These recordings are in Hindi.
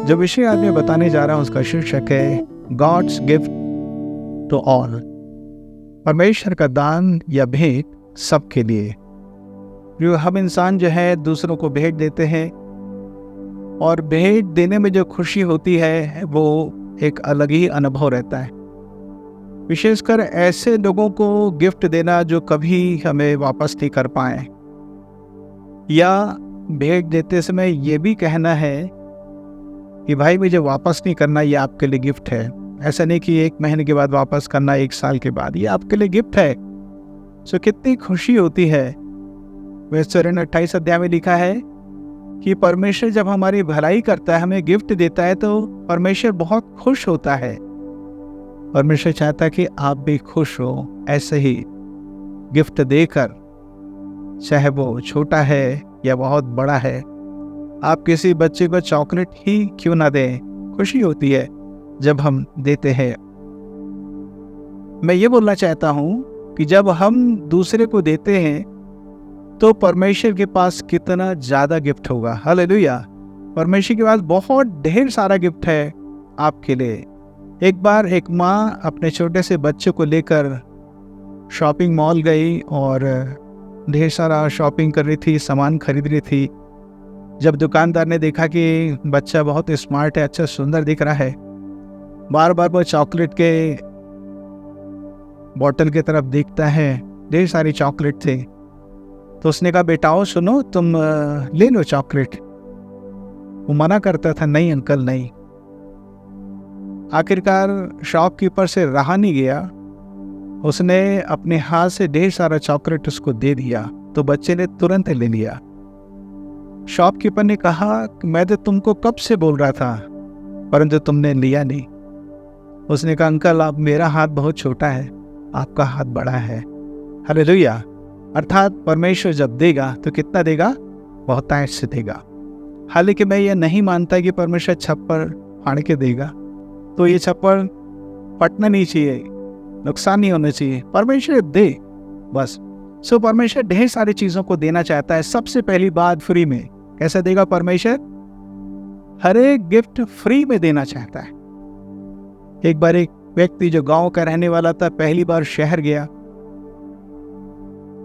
जो विषय आज मैं बताने जा रहा हूँ उसका शीर्षक है गॉड्स गिफ्ट टू ऑल। परमेश्वर का दान या भेंट सबके लिए। जो हम इंसान जो है दूसरों को भेंट देते हैं और भेंट देने में जो खुशी होती है वो एक अलग ही अनुभव रहता है। विशेषकर ऐसे लोगों को गिफ्ट देना जो कभी हमें वापस नहीं कर पाए, या भेंट देते समय ये भी कहना है कि भाई मुझे वापस नहीं करना, ये आपके लिए गिफ्ट है। ऐसा नहीं कि 1 महीने के बाद वापस करना, 1 साल के बाद, ये आपके लिए गिफ्ट है। सो कितनी खुशी होती है। वेस्टर्न 28 अध्याय में लिखा है कि परमेश्वर जब हमारी भलाई करता है, हमें गिफ्ट देता है, तो परमेश्वर बहुत खुश होता है। परमेश्वर चाहता है कि आप भी खुश हो ऐसे ही गिफ्ट देकर, चाहे वो छोटा है या बहुत बड़ा है। आप किसी बच्चे को चॉकलेट ही क्यों ना दें, खुशी होती है जब हम देते हैं। मैं ये बोलना चाहता हूँ कि जब हम दूसरे को देते हैं तो परमेश्वर के पास कितना ज़्यादा गिफ्ट होगा। हालेलुया। परमेश्वर के पास बहुत ढेर सारा गिफ्ट है आपके लिए। एक बार एक माँ अपने छोटे से बच्चे को लेकर शॉपिंग मॉल गई और ढेर सारा शॉपिंग कर रही थी, सामान खरीद रही थी। जब दुकानदार ने देखा कि बच्चा बहुत स्मार्ट है, अच्छा सुंदर दिख रहा है, बार बार वो चॉकलेट के बोतल की तरफ देखता है। ढेर सारी चॉकलेट थे, तो उसने कहा बेटाओ सुनो, तुम ले लो चॉकलेट। वो मना करता था, नहीं अंकल नहीं। आखिरकार शॉपकीपर से रहा नहीं गया, उसने अपने हाथ से ढेर सारा चॉकलेट उसको दे दिया, तो बच्चे ने तुरंत ले लिया। शॉपकीपर ने कहा मैं तो तुमको कब से बोल रहा था, परंतु तुमने लिया नहीं। उसने कहा अंकल आप, मेरा हाथ बहुत छोटा है, आपका हाथ बड़ा है। हालेलुया। अर्थात परमेश्वर जब देगा तो कितना देगा, बहुतायत से देगा। हालांकि मैं ये नहीं मानता कि परमेश्वर छप्पर फाड़ के देगा, तो ये छप्पर फटना नहीं चाहिए, नुकसान नहीं होना चाहिए। परमेश्वर दे बस। सो परमेश्वर ढेर सारी चीजों को देना चाहता है। सबसे पहली बात, फ्री में। कैसे देगा परमेश्वर? हर एक गिफ्ट फ्री में देना चाहता है। एक बार एक व्यक्ति जो गांव का रहने वाला था, पहली बार शहर गया,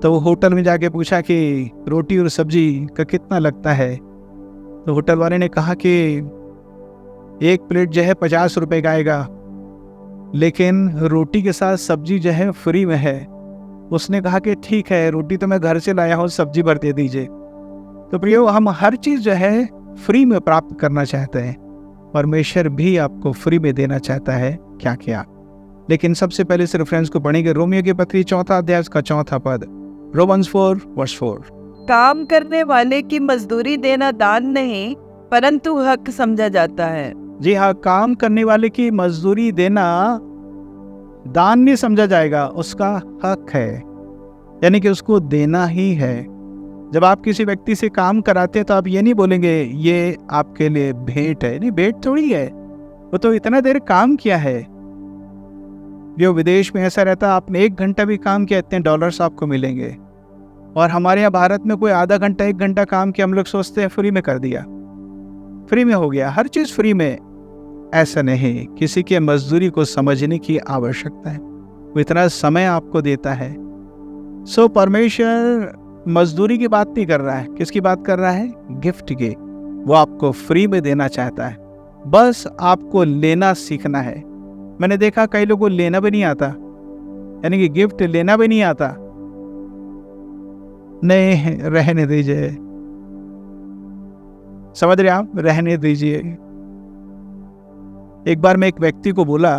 तो वो होटल में जाके पूछा कि रोटी और सब्जी का कितना लगता है। तो होटल वाले ने कहा कि 1 प्लेट जो है 50 रुपए का आएगा, लेकिन रोटी के साथ सब्जी जो है फ्री में है। उसने कहा कि ठीक है, रोटी तो मैं घर से लाया हूँ, सब्जी भर दे दीजिए। तो प्रियो, हम हर चीज जो है फ्री में प्राप्त करना चाहते हैं। परमेश्वर भी आपको फ्री में देना चाहता है क्या क्या। लेकिन सबसे पहले इस रेफरेंस को पढ़ेंगे, रोमियो की पत्री 4 अध्याय उसका 4 पद, रोमन्स 4:4। काम करने वाले की मजदूरी देना दान नहीं परंतु हक समझा जाता है। जी हाँ, काम करने वाले की मजदूरी देना दान नहीं समझा जाएगा, उसका हक है, यानी कि उसको देना ही है। जब आप किसी व्यक्ति से काम कराते हैं तो आप ये नहीं बोलेंगे ये आपके लिए भेंट है। नहीं, भेंट थोड़ी है, वो तो इतना देर काम किया है। जो विदेश में ऐसा रहता है, आपने 1 घंटा भी काम किया, इतने डॉलर्स आपको मिलेंगे। और हमारे यहाँ भारत में कोई आधा घंटा 1 घंटा काम किया, हम लोग सोचते हैं फ्री में कर दिया, फ्री में हो गया, हर चीज फ्री में। ऐसा नहीं, किसी के मजदूरी को समझने की आवश्यकता है। वो इतना समय आपको देता है। सो परमेश्वर मजदूरी की बात नहीं कर रहा है, किसकी बात कर रहा है? गिफ्ट की। वो आपको फ्री में देना चाहता है, बस आपको लेना सीखना है। मैंने देखा कई लोगों को लेना भी नहीं आता, यानी कि गिफ्ट लेना भी नहीं आता। नहीं, रहने दीजिए, समझ रहे आप, रहने दीजिए। एक बार मैं एक व्यक्ति को बोला,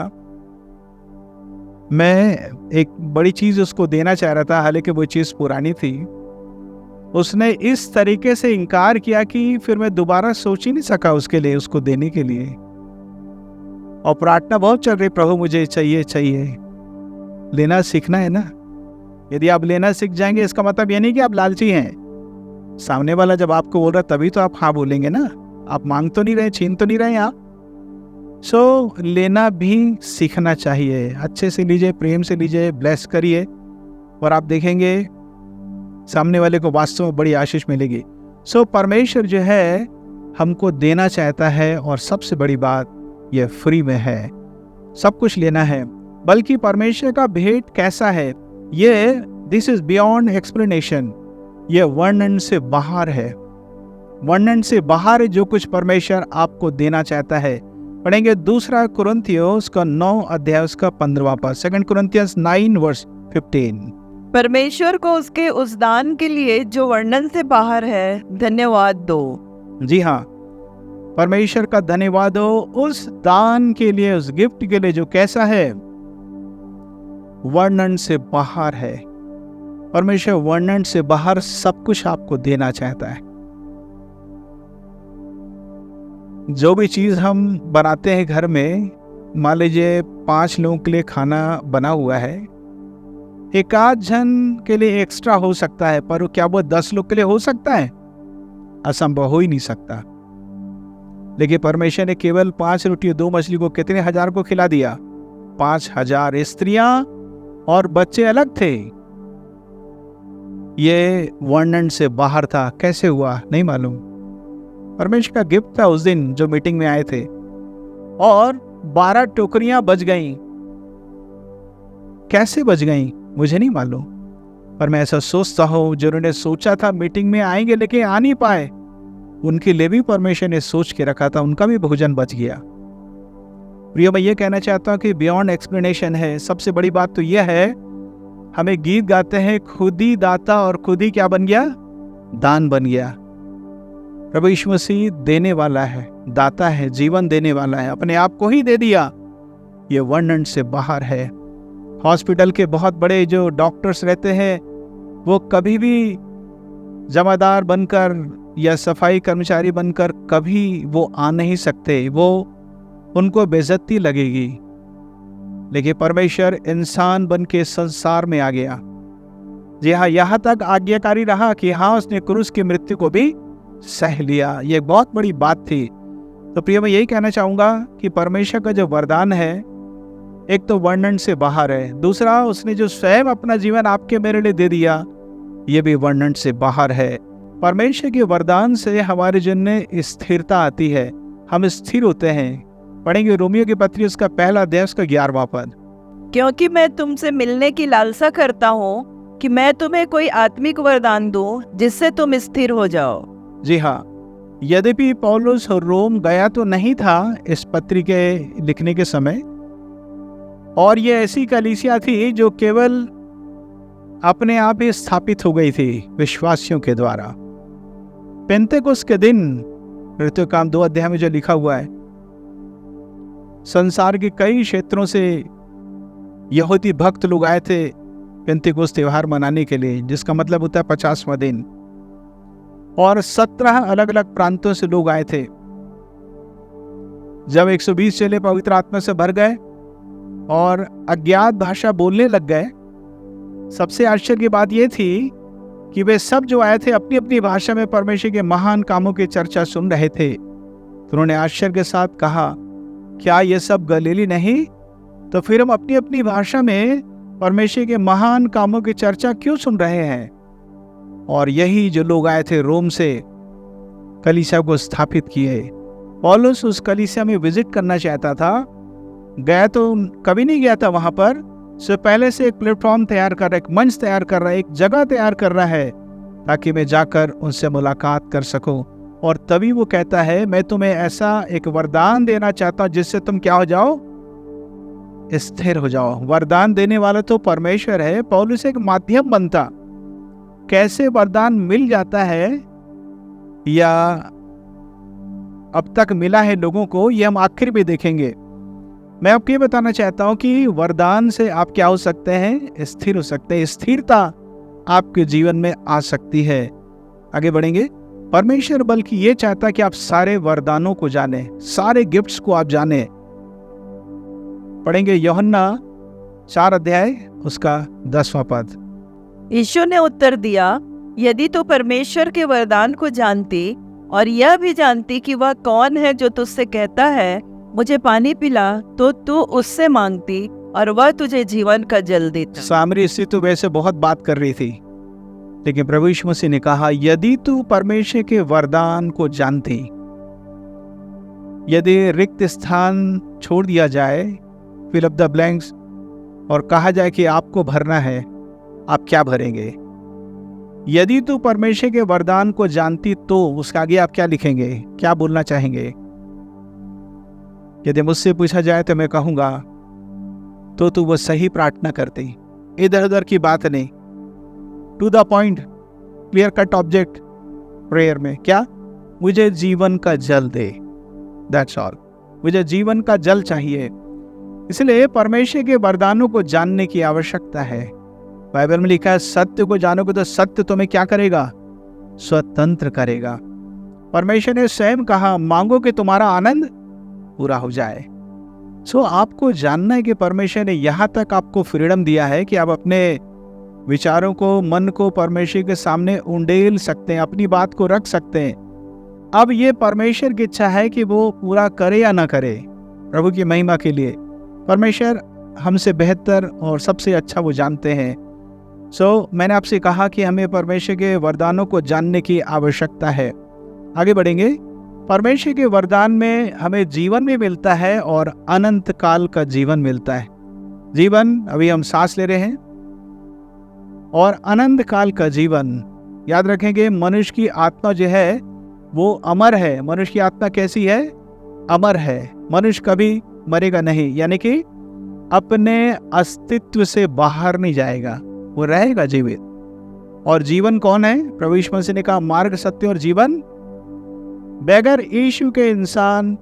मैं एक बड़ी चीज उसको देना चाह रहा था, हालांकि वो चीज पुरानी थी। उसने इस तरीके से इनकार किया कि फिर मैं दोबारा सोच ही नहीं सका उसके लिए, उसको देने के लिए। और प्रार्थना बहुत चल रही, प्रभु मुझे चाहिए चाहिए। लेना सीखना है ना। यदि आप लेना सीख जाएंगे, इसका मतलब ये नहीं कि आप लालची हैं। सामने वाला जब आपको बोल रहा है तभी तो आप हाँ बोलेंगे ना। आप मांग तो नहीं रहे, छीन तो नहीं रहे आप। सो लेना भी सीखना चाहिए। अच्छे से लीजिए, प्रेम से लीजिए, ब्लेस करिए, और आप देखेंगे सामने वाले को वास्तव में बड़ी आशीष मिलेगी। सो परमेश्वर जो है हमको देना चाहता है, और सबसे बड़ी बात ये फ्री में है, सब कुछ लेना है। बल्कि परमेश्वर का भेंट कैसा है, ये दिस इज बियॉन्ड एक्सप्लेनेशन, ये वर्णन से बाहर है, वर्णन से बाहर है जो कुछ परमेश्वर आपको देना चाहता है। पढ़ेंगे 2 कुरिन्थियों उसका 9 अध्याय उसका 15वां पद, 2 Corinthians 9:15। परमेश्वर को उसके उस दान के लिए जो वर्णन से बाहर है धन्यवाद दो। जी हाँ, परमेश्वर का धन्यवाद हो उस दान के लिए, उस गिफ्ट के लिए जो कैसा है, वर्णन से बाहर है। परमेश्वर वर्णन से बाहर सब कुछ आपको देना चाहता है। जो भी चीज हम बनाते हैं घर में, मान लीजिए 5 लोगों के लिए खाना बना हुआ है, एक आध जन के लिए एक्स्ट्रा हो सकता है, पर क्या वो 10 लोग के लिए हो सकता है? असंभव, हो ही नहीं सकता। लेकिन परमेश्वर ने केवल 5 रोटी और 2 मछली को कितने हजार को खिला दिया? 5,000 स्त्रियां और बच्चे अलग थे। ये वर्णन से बाहर था। कैसे हुआ नहीं मालूम, परमेश्वर का गिफ्ट था उस दिन जो मीटिंग में आए थे। और 12 टोकरियां बच गईं। कैसे बच गईं मुझे नहीं मालूम, पर मैं ऐसा सोचता हूं जिन्होंने सोचा था मीटिंग में आएंगे लेकिन आ नहीं पाए, उनके लिए भी परमेश्वर ने सोच के रखा था, उनका भी भोजन बच गया। प्रिय, मैं ये कहना चाहता हूं कि बियॉन्ड एक्सप्लेनेशन है। सबसे बड़ी बात तो यह है, हमें गीत गाते हैं, खुद ही दाता और खुद ही क्या बन गया? दान बन गया। प्रभु यीशु मसीह देने वाला है, दाता है, जीवन देने वाला है, अपने आप को ही दे दिया। ये वर्णन से बाहर है। हॉस्पिटल के बहुत बड़े जो डॉक्टर्स रहते हैं, वो कभी भी जमादार बनकर या सफाई कर्मचारी बनकर कभी वो आ नहीं सकते, वो उनको बेइज्जती लगेगी। लेकिन परमेश्वर इंसान बन के संसार में आ गया। जी हाँ, यहाँ तक आज्ञाकारी रहा कि हाँ, उसने क्रूस की मृत्यु को भी सह लिया। ये बहुत बड़ी बात थी। तो प्रिय, मैं यही कहना चाहूंगा कि परमेश्वर का जो वरदान है, एक तो वर्णन से बाहर है, दूसरा उसने जो स्वयं अपना जीवन आपके मेरे लिए दे दिया, ये भी वर्णन से बाहर है। परमेश्वर के वरदान से हमारे जीवन में स्थिरता आती है, हम स्थिर होते हैं। पढ़ेंगे रोमियो की पत्री उसका 1 अध्याय उसका 11वां पद। क्योंकि मैं तुमसे मिलने की लालसा करता हूँ कि मैं तुम्हें कोई आत्मिक वरदान दूं जिससे तुम स्थिर हो जाओ। जी हाँ, यद्यपि पौलुस रोम गया तो नहीं था इस पत्री के लिखने के समय, और ये ऐसी कलीसिया थी जो केवल अपने आप ही स्थापित हो गई थी विश्वासियों के द्वारा। पेंतेकोस्त के दिन, ऋतु काम 2 अध्याय में जो लिखा हुआ है, संसार के कई क्षेत्रों से यहूदी भक्त लोग आए थे पेंतेकोस्त त्योहार मनाने के लिए, जिसका मतलब होता है 50वां दिन। और 17 अलग अलग प्रांतों से लोग आए थे। जब 120 चेले पवित्र आत्मा से भर गए और अज्ञात भाषा बोलने लग गए, सबसे आश्चर्य की बात यह थी कि वे सब जो आए थे अपनी अपनी भाषा में परमेश्वर के महान कामों की चर्चा सुन रहे थे। तो उन्होंने आश्चर्य के साथ कहा, क्या ये सब गलीली नहीं? तो फिर हम अपनी अपनी भाषा में परमेश्वर के महान कामों की चर्चा क्यों सुन रहे हैं? और यही जो लोग आए थे रोम से, कलीसिया को स्थापित किए। पौलुस उस कलीसिया में विजिट करना चाहता था, गया तो कभी नहीं गया था वहां पर, से पहले से एक प्लेटफॉर्म तैयार कर रहा है, एक मंच तैयार कर रहा है, एक जगह तैयार कर रहा है ताकि मैं जाकर उनसे मुलाकात कर सकूं। और तभी वो कहता है, मैं तुम्हें ऐसा एक वरदान देना चाहता हूं जिससे तुम क्या हो जाओ? स्थिर हो जाओ। वरदान देने वाला तो परमेश्वर है, पौलुस एक माध्यम बनता। कैसे वरदान मिल जाता है या अब तक मिला है लोगों को, ये हम आखिर में देखेंगे। मैं आपको ये बताना चाहता हूं कि वरदान से आप क्या हो सकते हैं? स्थिर हो सकते हैं। स्थिरता आपके जीवन में आ सकती है। आगे बढ़ेंगे। परमेश्वर बल्कि ये चाहता है कि आप सारे वरदानों को जाने, सारे गिफ्ट्स को आप जाने। पढ़ेंगे यूहन्ना 4 अध्याय उसका 10वां पद। यीशु ने उत्तर दिया, यदि तू परमेश्वर के वरदान को जानती और यह भी जानती कि वह कौन है जो तुझसे कहता है मुझे पानी पिला, तो तू उससे मांगती और वह तुझे जीवन का जल देता। सामरी स्त्री तो वैसे बहुत बात कर रही थी, लेकिन प्रभु यीशु मसीह ने कहा, यदि तू परमेश्वर के वरदान को जानती, यदि रिक्त स्थान छोड़ दिया जाए, फिल अप द ब्लैंक्स, और कहा जाए कि आपको भरना है, आप क्या भरेंगे? यदि तू परमेश्वर के वरदान को जानती तो उसके आगे आप क्या लिखेंगे, क्या बोलना चाहेंगे? यदि मुझसे पूछा जाए तो मैं कहूंगा तो तू वो सही प्रार्थना करती, इधर उधर की बात नहीं, to the point, clear cut object prayer में। क्या? मुझे जीवन का जल दे, दैट्स ऑल। मुझे जीवन का जल चाहिए। इसलिए परमेश्वर के वरदानों को जानने की आवश्यकता है। बाइबल में लिखा है, सत्य को जानोगे तो सत्य तुम्हें क्या करेगा? स्वतंत्र करेगा। परमेश्वर ने स्वयं कहा, मांगो कि तुम्हारा आनंद पूरा हो जाए। सो आपको जानना है कि परमेश्वर ने यहाँ तक आपको फ्रीडम दिया है कि आप अपने विचारों को, मन को परमेश्वर के सामने उंडेल सकते हैं, अपनी बात को रख सकते हैं। अब ये परमेश्वर की इच्छा है कि वो पूरा करे या ना करे, प्रभु की महिमा के लिए। परमेश्वर हमसे बेहतर और सबसे अच्छा वो जानते हैं। मैंने आपसे कहा कि हमें परमेश्वर के वरदानों को जानने की आवश्यकता है। आगे बढ़ेंगे। परमेश्वर के वरदान में हमें जीवन भी मिलता है और अनंत काल का जीवन मिलता है। जीवन, अभी हम सांस ले रहे हैं, और अनंत काल का जीवन। याद रखेंगे, मनुष्य की आत्मा जो है वो अमर है। मनुष्य की आत्मा कैसी है? अमर है। मनुष्य कभी मरेगा नहीं, यानी कि अपने अस्तित्व से बाहर नहीं जाएगा, वो रहेगा जीवित। और जीवन कौन है? प्रभु यीशु मसीह ने कहा, मार्ग, सत्य और जीवन। बगैर यीशु के इंसान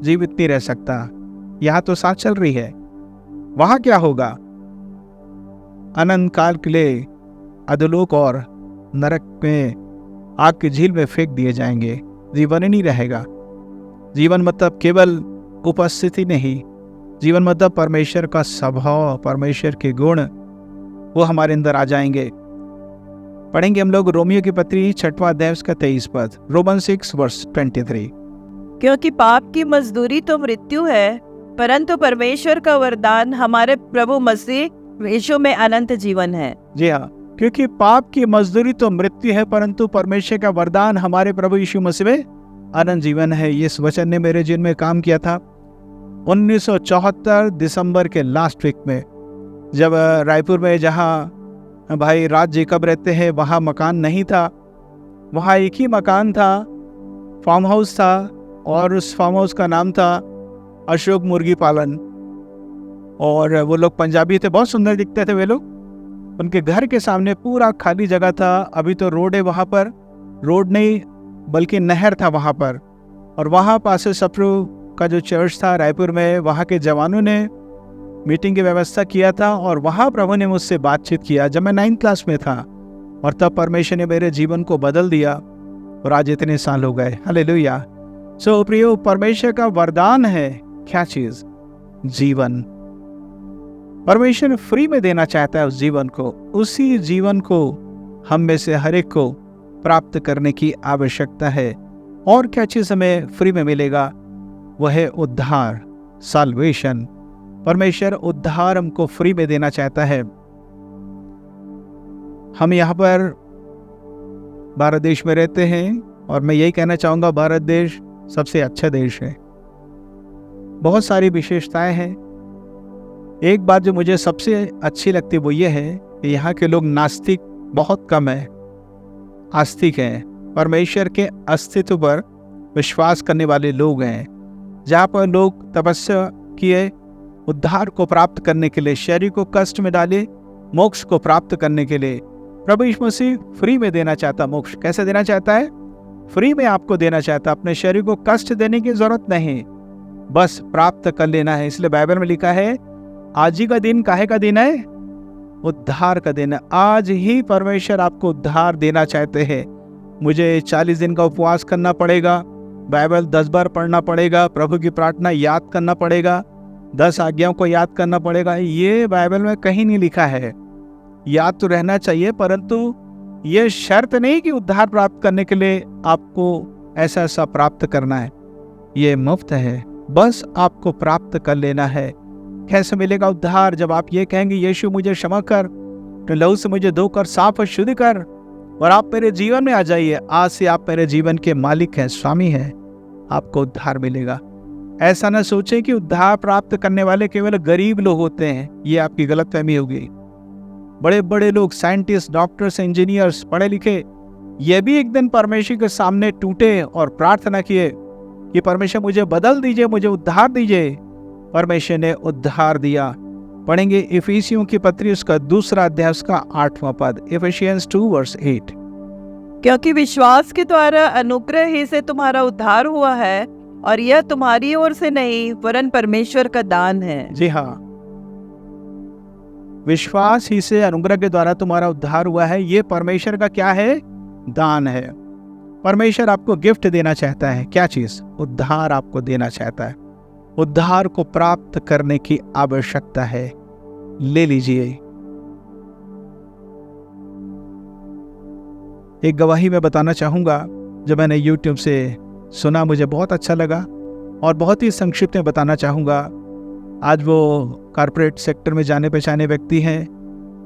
जीवित नहीं रह सकता। यहां तो सांस चल रही है, वहां क्या होगा? अनंत काल के लिए अधोलोक और नरक में आग की झील में फेंक दिए जाएंगे। जीवन ही नहीं रहेगा। जीवन मतलब केवल उपस्थिति नहीं, जीवन मतलब परमेश्वर का स्वभाव, परमेश्वर के गुण, वो हमारे अंदर आ जाएंगे। पढ़ेंगे हम लोग रोमियो की पत्री 6वां अध्याय उसका 23 पद, रोमन 6 वर्स 23। क्योंकि पाप की मजदूरी तो मृत्यु है, परंतु परमेश्वर का वरदान हमारे प्रभु मसीह यीशु में अनंत जीवन है। जी हाँ, क्योंकि पाप की मजदूरी तो मृत्यु है, परंतु परमेश्वर का वरदान हमारे प्रभु यीशु मसीह में अनंत जीवन है। इस वचन ने मेरे जीवन में काम किया था 1974 दिसंबर के लास्ट वीक में, जब रायपुर में जहाँ भाई राज जेकब रहते हैं वहाँ मकान नहीं था। वहाँ एक ही मकान था, फार्म हाउस था, और उस फार्म हाउस का नाम था अशोक मुर्गी पालन। और वो लोग पंजाबी थे, बहुत सुंदर दिखते थे वे लोग। उनके घर के सामने पूरा खाली जगह था। अभी तो रोड है वहाँ पर, रोड नहीं बल्कि नहर था वहाँ पर। और वहाँ पास सप्रू का जो चर्च था रायपुर में, वहाँ के जवानों ने मीटिंग की व्यवस्था किया था। और वहाँ प्रभु ने मुझसे बातचीत किया जब मैं 9th क्लास में था, और तब परमेश्वर ने मेरे जीवन को बदल दिया, और आज इतने साल हो गए। हालेलुया। सो प्रियो, परमेश्वर का वरदान है क्या चीज? जीवन। परमेश्वर फ्री में देना चाहता है उस जीवन को। उसी जीवन को हम में से हर एक को प्राप्त करने की आवश्यकता है। और क्या चीज हमें फ्री में मिलेगा? वह है उद्धार, साल्वेशन। परमेश्वर उद्धार हमको फ्री में देना चाहता है। हम यहाँ पर भारत देश में रहते हैं, और मैं यही कहना चाहूँगा, भारत देश सबसे अच्छा देश है। बहुत सारी विशेषताएं हैं। एक बात जो मुझे सबसे अच्छी लगती है वो ये है कि यहाँ के लोग नास्तिक बहुत कम है, आस्तिक हैं। परमेश्वर के अस्तित्व पर विश्वास करने वाले लोग हैं। जहाँ पर लोग तपस्या किए उद्धार को प्राप्त करने के लिए, शरीर को कष्ट में डाले मोक्ष को प्राप्त करने के लिए। प्रभु यीशु मसीह फ्री में देना चाहता मोक्ष। कैसे देना चाहता है? फ्री में आपको देना चाहता। अपने शरीर को कष्ट देने की जरूरत नहीं, बस प्राप्त कर लेना है। इसलिए बाइबल में लिखा है, आज ही का दिन काहे का दिन है? उद्धार का दिन है। आज ही परमेश्वर आपको उद्धार देना चाहते हैं। मुझे 40 दिन का उपवास करना पड़ेगा, बाइबल 10 बार पढ़ना पड़ेगा, प्रभु की प्रार्थना याद करना पड़ेगा, 10 आज्ञाओं को याद करना पड़ेगा। ये बाइबल में कहीं नहीं लिखा है। याद तो रहना चाहिए, परंतु ये शर्त नहीं कि उद्धार प्राप्त करने के लिए आपको ऐसा ऐसा प्राप्त करना है। ये मुफ्त है, बस आपको प्राप्त कर लेना है। कैसे मिलेगा उद्धार? जब आप ये कहेंगे, यीशु मुझे क्षमा कर, तो लहू से मुझे धोकर साफ और शुद्ध कर, और आप मेरे जीवन में आ जाइए। आज से आप मेरे जीवन के मालिक हैं, स्वामी हैं। आपको उद्धार मिलेगा। ऐसा न सोचें कि उद्धार प्राप्त करने वाले केवल गरीब लोग होते हैं, ये आपकी गलतफहमी होगी। बड़े बड़े लोग, साइंटिस्ट, डॉक्टर्स, इंजीनियर्स, पढ़े लिखे, ये भी एक दिन परमेश्वर के सामने टूटे और प्रार्थना किए कि परमेश्वर मुझे बदल दीजिए, मुझे उद्धार दीजिए। परमेश्वर ने उद्धार दिया। पढ़ेंगे इफिसियों की पत्री उसका 2 अध्याय उसका 8वां पद, इफिशियंस 2:8। क्योंकि विश्वास के द्वारा अनुग्रह ही से तुम्हारा उद्धार हुआ है, और यह तुम्हारी ओर से नहीं वरन परमेश्वर का दान है। जी हाँ, विश्वास ही से अनुग्रह के द्वारा तुम्हारा उद्धार हुआ है। ये परमेश्वर का क्या है? दान है। परमेश्वर आपको गिफ्ट देना चाहता है। क्या चीज? उद्धार आपको देना चाहता है। उद्धार को प्राप्त करने की आवश्यकता है। ले लीजिए। एक गवाही मैं बताना चाहूंगा, जब मैंने YouTube से सुना, मुझे बहुत अच्छा लगा और बहुत ही संक्षिप्त में बताना चाहूंगा। आज वो कॉर्पोरेट सेक्टर में जाने पहचाने व्यक्ति हैं।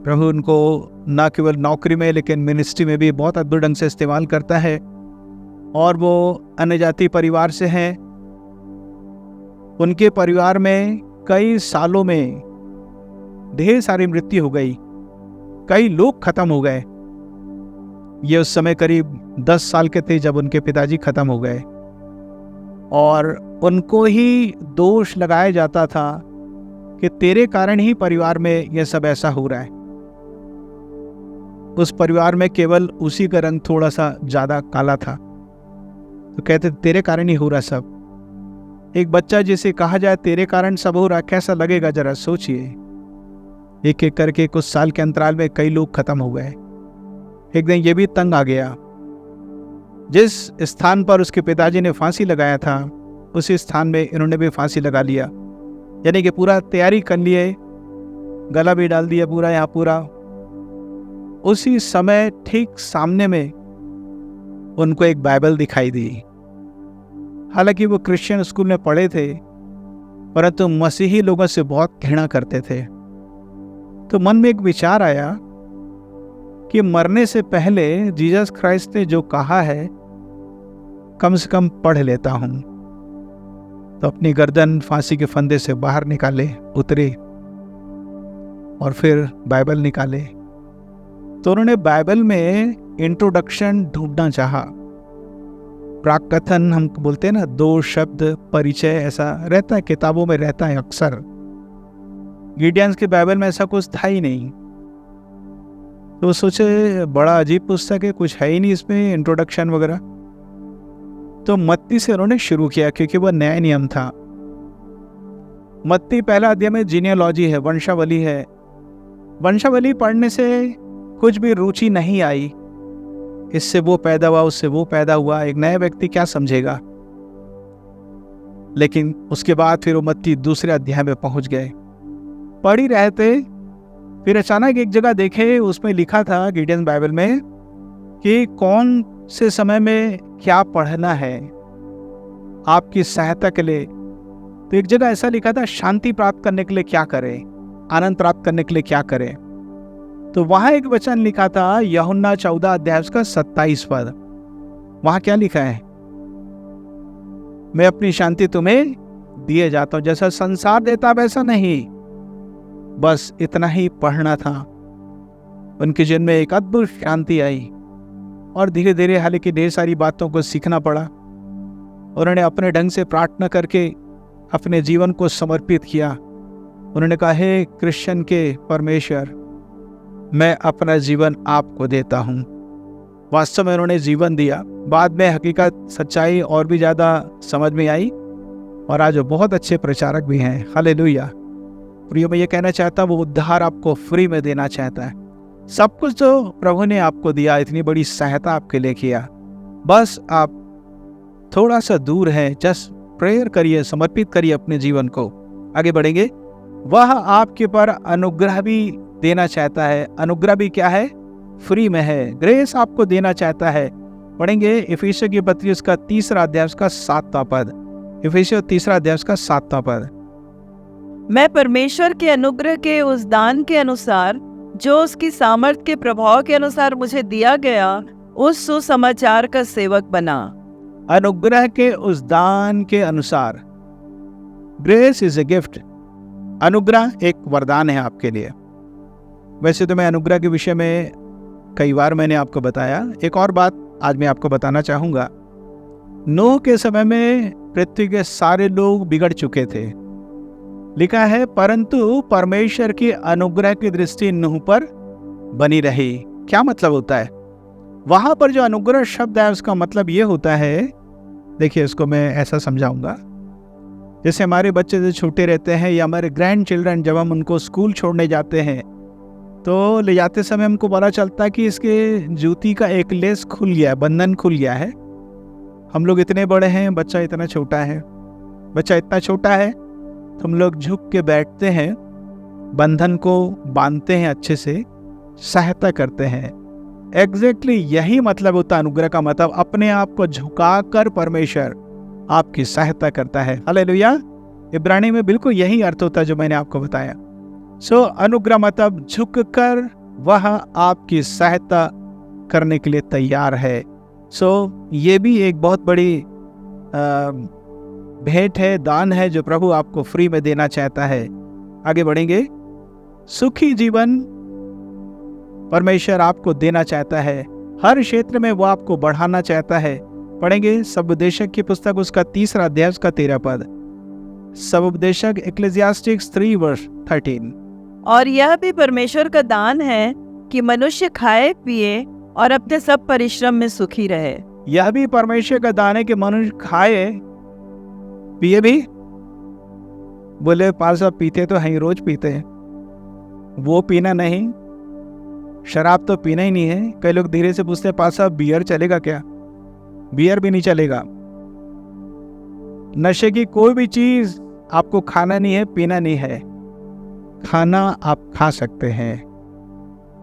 प्रभु उनको न केवल नौकरी में लेकिन मिनिस्ट्री में भी बहुत अद्भुत ढंग से इस्तेमाल करता है। और वो अन्य जाति परिवार से हैं। उनके परिवार में कई सालों में ढेर सारी मृत्यु हो गई, कई लोग खत्म हो गए। ये उस समय करीब 10 साल के थे जब उनके पिताजी खत्म हो गए, और उनको ही दोष लगाया जाता था कि तेरे कारण ही परिवार में यह सब ऐसा हो रहा है। उस परिवार में केवल उसी का रंग थोड़ा सा ज्यादा काला था, तो कहते तेरे कारण ही हो रहा सब। एक बच्चा जिसे कहा जाए तेरे कारण सब हो रहा, कैसा लगेगा जरा सोचिए। एक एक करके कुछ साल के अंतराल में कई लोग खत्म हो गए। एक दिन ये भी तंग आ गया, जिस स्थान पर उसके पिताजी ने फांसी लगाया था उसी स्थान में इन्होंने भी फांसी लगा लिया। यानी कि पूरा तैयारी कर लिए, गला भी डाल दिया पूरा, यहाँ पूरा। उसी समय ठीक सामने में उनको एक बाइबल दिखाई दी। हालांकि वो क्रिश्चियन स्कूल में पढ़े थे, परंतु मसीही लोगों से बहुत घृणा करते थे। तो मन में एक विचार आया कि मरने से पहले जीसस क्राइस्ट ने जो कहा है कम से कम पढ़ लेता हूं। तो अपनी गर्दन फांसी के फंदे से बाहर निकाले, उतरे और फिर बाइबल निकाले। तो उन्होंने बाइबल में इंट्रोडक्शन ढूंढना चाहा। प्राककथन हम बोलते हैं ना, 2 शब्द परिचय, ऐसा रहता है, किताबों में रहता है अक्सर। गिडियंस के बाइबल में ऐसा कुछ था ही नहीं। तो सोचे बड़ा अजीब पुस्तक है, कुछ है ही नहीं इसमें इंट्रोडक्शन वगैरह। तो मत्ती से उन्होंने शुरू किया, क्योंकि वह नया नियम था। मत्ती पहला अध्याय में जीनियोलॉजी है, वंशावली है। वंशावली पढ़ने से कुछ भी रुचि नहीं आई। इससे वो पैदा हुआ, उससे वो पैदा हुआ, एक नया व्यक्ति क्या समझेगा। लेकिन उसके बाद फिर वो मत्ती 2 अध्याय में पहुंच गए। पढ़ ही रहे थे, फिर अचानक एक जगह देखे, उसमें लिखा था गिडियन बाइबल में कि कौन से समय में क्या पढ़ना है आपकी सहायता के लिए। तो एक जगह ऐसा लिखा था, शांति प्राप्त करने के लिए क्या करें, आनंद प्राप्त करने के लिए क्या करें। तो वहां एक वचन लिखा था, यूहन्ना 14 अध्याय का 27 पद। वहां क्या लिखा है? मैं अपनी शांति तुम्हें दिए जाता हूं, जैसा संसार देता वैसा नहीं। बस इतना ही पढ़ना था। उनके जीवन में एक अद्भुत शांति आई, और धीरे धीरे हालांकि ढेर सारी बातों को सीखना पड़ा। उन्होंने अपने ढंग से प्रार्थना करके अपने जीवन को समर्पित किया। उन्होंने कहा, हे क्रिश्चियन के परमेश्वर, मैं अपना जीवन आपको देता हूँ। वास्तव में उन्होंने जीवन दिया। बाद में हकीकत, सच्चाई और भी ज़्यादा समझ में आई, और आज वो बहुत अच्छे प्रचारक भी हैं। हालेलुया। प्रियो, मैं ये कहना चाहता हूँ, वो उद्धार आपको फ्री में देना चाहता है। सब कुछ जो प्रभु ने आपको दिया, इतनी बड़ी सहायता आपके लिए किया, बस आप थोड़ा सा दूर हैं। जस्ट प्रेयर करिए, समर्पित करिए अपने जीवन को, आगे बढ़ेंगे। वह आपके पर अनुग्रह भी देना चाहता है। अनुग्रह भी क्या है? फ्री में है। ग्रेस आपको देना चाहता है। पढ़ेंगे इफिसियों की पत्री उसका 3 अध्याय उसका 7वां पद। इफिसियों 3 अध्याय उसका 7वां पद। मैं परमेश्वर के अनुग्रह के उस दान के अनुसार जो उसकी सामर्थ के प्रभाव के अनुसार मुझे दिया गया, उस सुसमाचार का सेवक बना। अनुग्रह के उस दान के अनुसार। Grace is a gift. अनुग्रह एक वरदान है आपके लिए। वैसे तो मैं अनुग्रह के विषय में कई बार मैंने आपको बताया। एक और बात आज मैं आपको बताना चाहूँगा। नूह के समय में पृथ्वी के सारे लोग बिगड़ चुके थे। लिखा है परंतु परमेश्वर की अनुग्रह की दृष्टि नूह पर बनी रही। क्या मतलब होता है? वहां पर जो अनुग्रह शब्द है उसका मतलब ये होता है, देखिए इसको मैं ऐसा समझाऊंगा। जैसे हमारे बच्चे जो छोटे रहते हैं या हमारे ग्रैंड चिल्ड्रन, जब हम उनको स्कूल छोड़ने जाते हैं तो ले जाते समय हमको पता चलता है कि इसके जूती का एक लेस खुल गया है, बंधन खुल गया है। हम लोग इतने बड़े हैं, बच्चा इतना छोटा है। बच्चा इतना छोटा है तो हम लोग झुक के बैठते हैं, बंधन को बांधते हैं, अच्छे से सहायता करते हैं। एग्जैक्टली यही मतलब होता है अनुग्रह का मतलब। अपने आप को झुकाकर परमेश्वर आपकी सहायता करता है। हालेलुया। इब्रानी में बिल्कुल यही अर्थ होता है जो मैंने आपको बताया। अनुग्रह मतलब झुककर वह आपकी सहायता करने के लिए तैयार है। ये भी एक बहुत बड़ी भेंट है, दान है जो प्रभु आपको फ्री में देना चाहता है। आगे बढ़ेंगे। सुखी जीवन परमेश्वर आपको देना चाहता है। हर क्षेत्र में वो आपको बढ़ाना चाहता है। पढ़ेंगे सबोपदेशक की पुस्तक, उसका 3 अध्याय, उसका 13 पद। सबोपदेशक इक्लेसियास्टिक्स 3:13। और यह भी परमेश्वर का दान है कि मनुष्य खाए पिए और अपने सब परिश्रम में सुखी रहे। यह भी परमेश्वर का दान है कि मनुष्य खाए पिए भी। बोले पाल साहब पीते तो हैं, रोज पीते हैं। वो पीना नहीं, शराब तो पीना ही नहीं है। कई लोग धीरे से पूछते हैं पाल साहब बियर चलेगा क्या? बियर भी नहीं चलेगा। नशे की कोई भी चीज आपको खाना नहीं है, पीना नहीं है। खाना आप खा सकते हैं।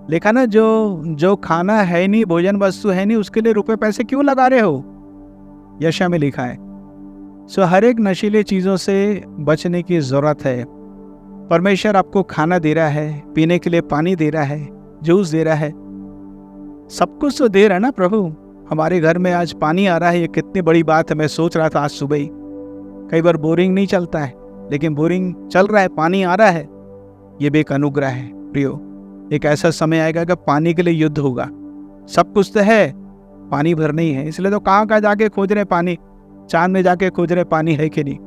लिखा ना, जो खाना है नहीं, भोजन वस्तु है नहीं, उसके लिए रुपए पैसे क्यों लगा रहे हो? यशा में लिखा है। हर एक नशीले चीजों से बचने की जरूरत है। परमेश्वर आपको खाना दे रहा है, पीने के लिए पानी दे रहा है, जूस दे रहा है, सब कुछ तो दे रहा है ना प्रभु। हमारे घर में आज पानी आ रहा है, ये कितनी बड़ी बात है। मैं सोच रहा था आज सुबह ही, कई बार बोरिंग नहीं चलता है, लेकिन बोरिंग चल रहा है, पानी आ रहा है। ये भी एक अनुग्रह है प्रियो। एक ऐसा समय आएगा कि पानी के लिए युद्ध होगा। सब कुछ तो है, पानी भरना ही है। इसलिए तो कहाँ जाके खोज रहे पानी, चांद में जाके खोज रहे पानी है कि नहीं।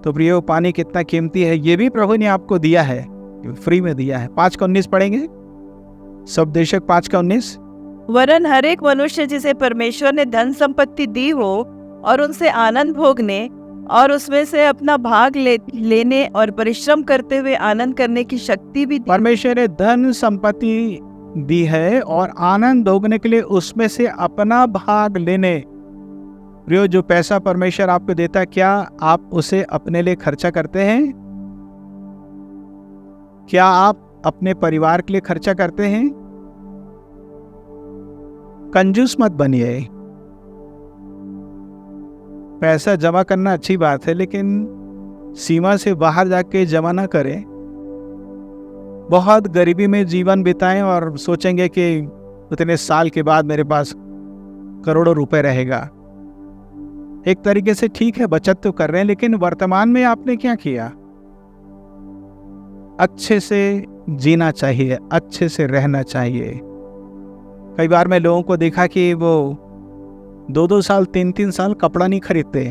तो प्रियो पानी कितना कीमती है, ये भी प्रभु ने आपको दिया है, फ्री में दिया है। 5:19 पढ़ेंगे। सबोपदेशक 5:19। वरन हर एक मनुष्य जिसे परमेश्वर ने धन संपत्ति दी हो और उनसे आनंद भोगने और उसमें से अपना भाग लेने और परिश्रम करते हुए आनंद करने की शक्ति भी दी। परमेश्वर ने धन संपत्ति दी है और आनंद भोगने के लिए उसमें से अपना भाग लेने। प्रियो जो पैसा परमेश्वर आपको देता है, क्या आप उसे अपने लिए खर्चा करते हैं? क्या आप अपने परिवार के लिए खर्चा करते हैं? कंजूस मत बनिए। पैसा जमा करना अच्छी बात है, लेकिन सीमा से बाहर जाके जमा ना करें। बहुत गरीबी में जीवन बिताएं और सोचेंगे कि उतने साल के बाद मेरे पास करोड़ों रुपए रहेगा। एक तरीके से ठीक है, बचत तो कर रहे हैं, लेकिन वर्तमान में आपने क्या किया? अच्छे से जीना चाहिए, अच्छे से रहना चाहिए। कई बार मैं लोगों को देखा कि वो 2-2 साल 3-3 साल कपड़ा नहीं खरीदते।